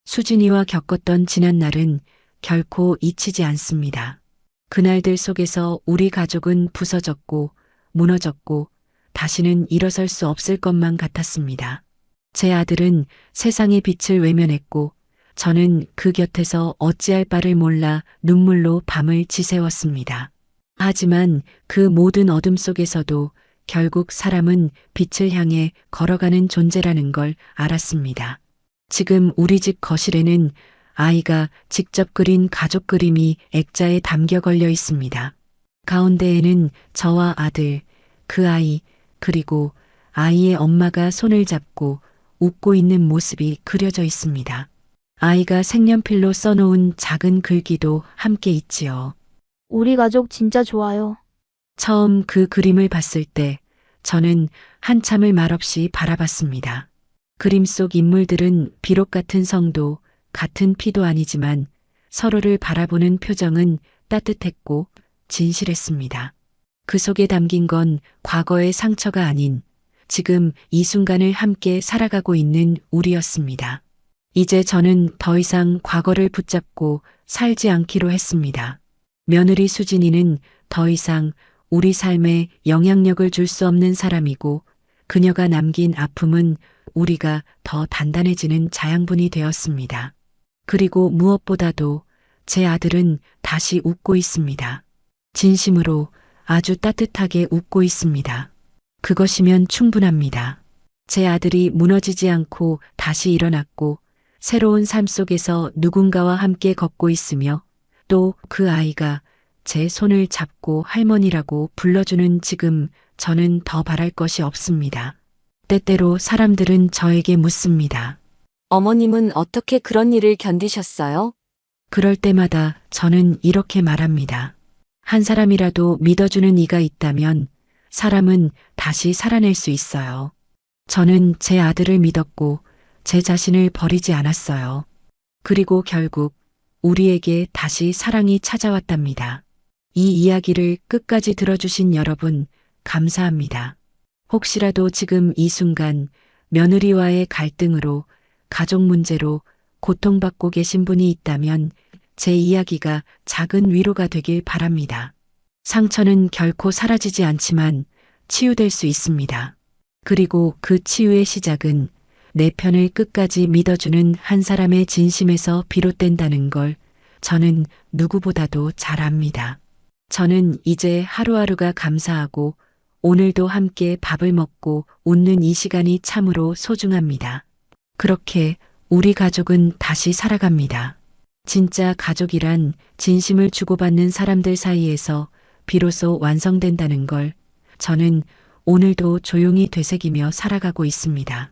수진이와 겪었던 지난날은 결코 잊히지 않습니다. 그날들 속에서 우리 가족은 부서졌고 무너졌고 다시는 일어설 수 없을 것만 같았습니다. 제 아들은 세상의 빛을 외면했고 저는 그 곁에서 어찌할 바를 몰라 눈물로 밤을 지새웠습니다. 하지만 그 모든 어둠 속에서도 결국 사람은 빛을 향해 걸어가는 존재라는 걸 알았습니다. 지금 우리 집 거실에는 아이가 직접 그린 가족 그림이 액자에 담겨 걸려 있습니다. 가운데에는 저와 아들, 그 아이, 그리고 아이의 엄마가 손을 잡고 웃고 있는 모습이 그려져 있습니다. 아이가 색연필로 써놓은 작은 글귀도 함께 있지요. 우리 가족 진짜 좋아요. 처음 그 그림을 봤을 때 저는 한참을 말없이 바라봤습니다. 그림 속 인물들은 비록 같은 성도, 같은 피도 아니지만 서로를 바라보는 표정은 따뜻했고 진실했습니다. 그 속에 담긴 건 과거의 상처가 아닌 지금 이 순간을 함께 살아가고 있는 우리였습니다. 이제 저는 더 이상 과거를 붙잡고 살지 않기로 했습니다. 며느리 수진이는 더 이상 우리 삶에 영향력을 줄 수 없는 사람이고 그녀가 남긴 아픔은 우리가 더 단단해지는 자양분이 되었습니다. 그리고 무엇보다도 제 아들은 다시 웃고 있습니다. 진심으로 아주 따뜻하게 웃고 있습니다. 그것이면 충분합니다. 제 아들이 무너지지 않고 다시 일어났고 새로운 삶 속에서 누군가와 함께 걷고 있으며 또 그 아이가 제 손을 잡고 할머니라고 불러주는 지금 저는 더 바랄 것이 없습니다. 때때로 사람들은 저에게 묻습니다. 어머님은 어떻게 그런 일을 견디셨어요? 그럴 때마다 저는 이렇게 말합니다. 한 사람이라도 믿어주는 이가 있다면 사람은 다시 살아낼 수 있어요. 저는 제 아들을 믿었고 제 자신을 버리지 않았어요. 그리고 결국 우리에게 다시 사랑이 찾아왔답니다. 이 이야기를 끝까지 들어주신 여러분, 감사합니다. 혹시라도 지금 이 순간 며느리와의 갈등으로 가족 문제로 고통받고 계신 분이 있다면 제 이야기가 작은 위로가 되길 바랍니다. 상처는 결코 사라지지 않지만 치유될 수 있습니다. 그리고 그 치유의 시작은 내 편을 끝까지 믿어주는 한 사람의 진심에서 비롯된다는 걸 저는 누구보다도 잘 압니다. 저는 이제 하루하루가 감사하고 오늘도 함께 밥을 먹고 웃는 이 시간이 참으로 소중합니다. 그렇게 우리 가족은 다시 살아갑니다. 진짜 가족이란 진심을 주고받는 사람들 사이에서 비로소 완성된다는 걸 저는 오늘도 조용히 되새기며 살아가고 있습니다.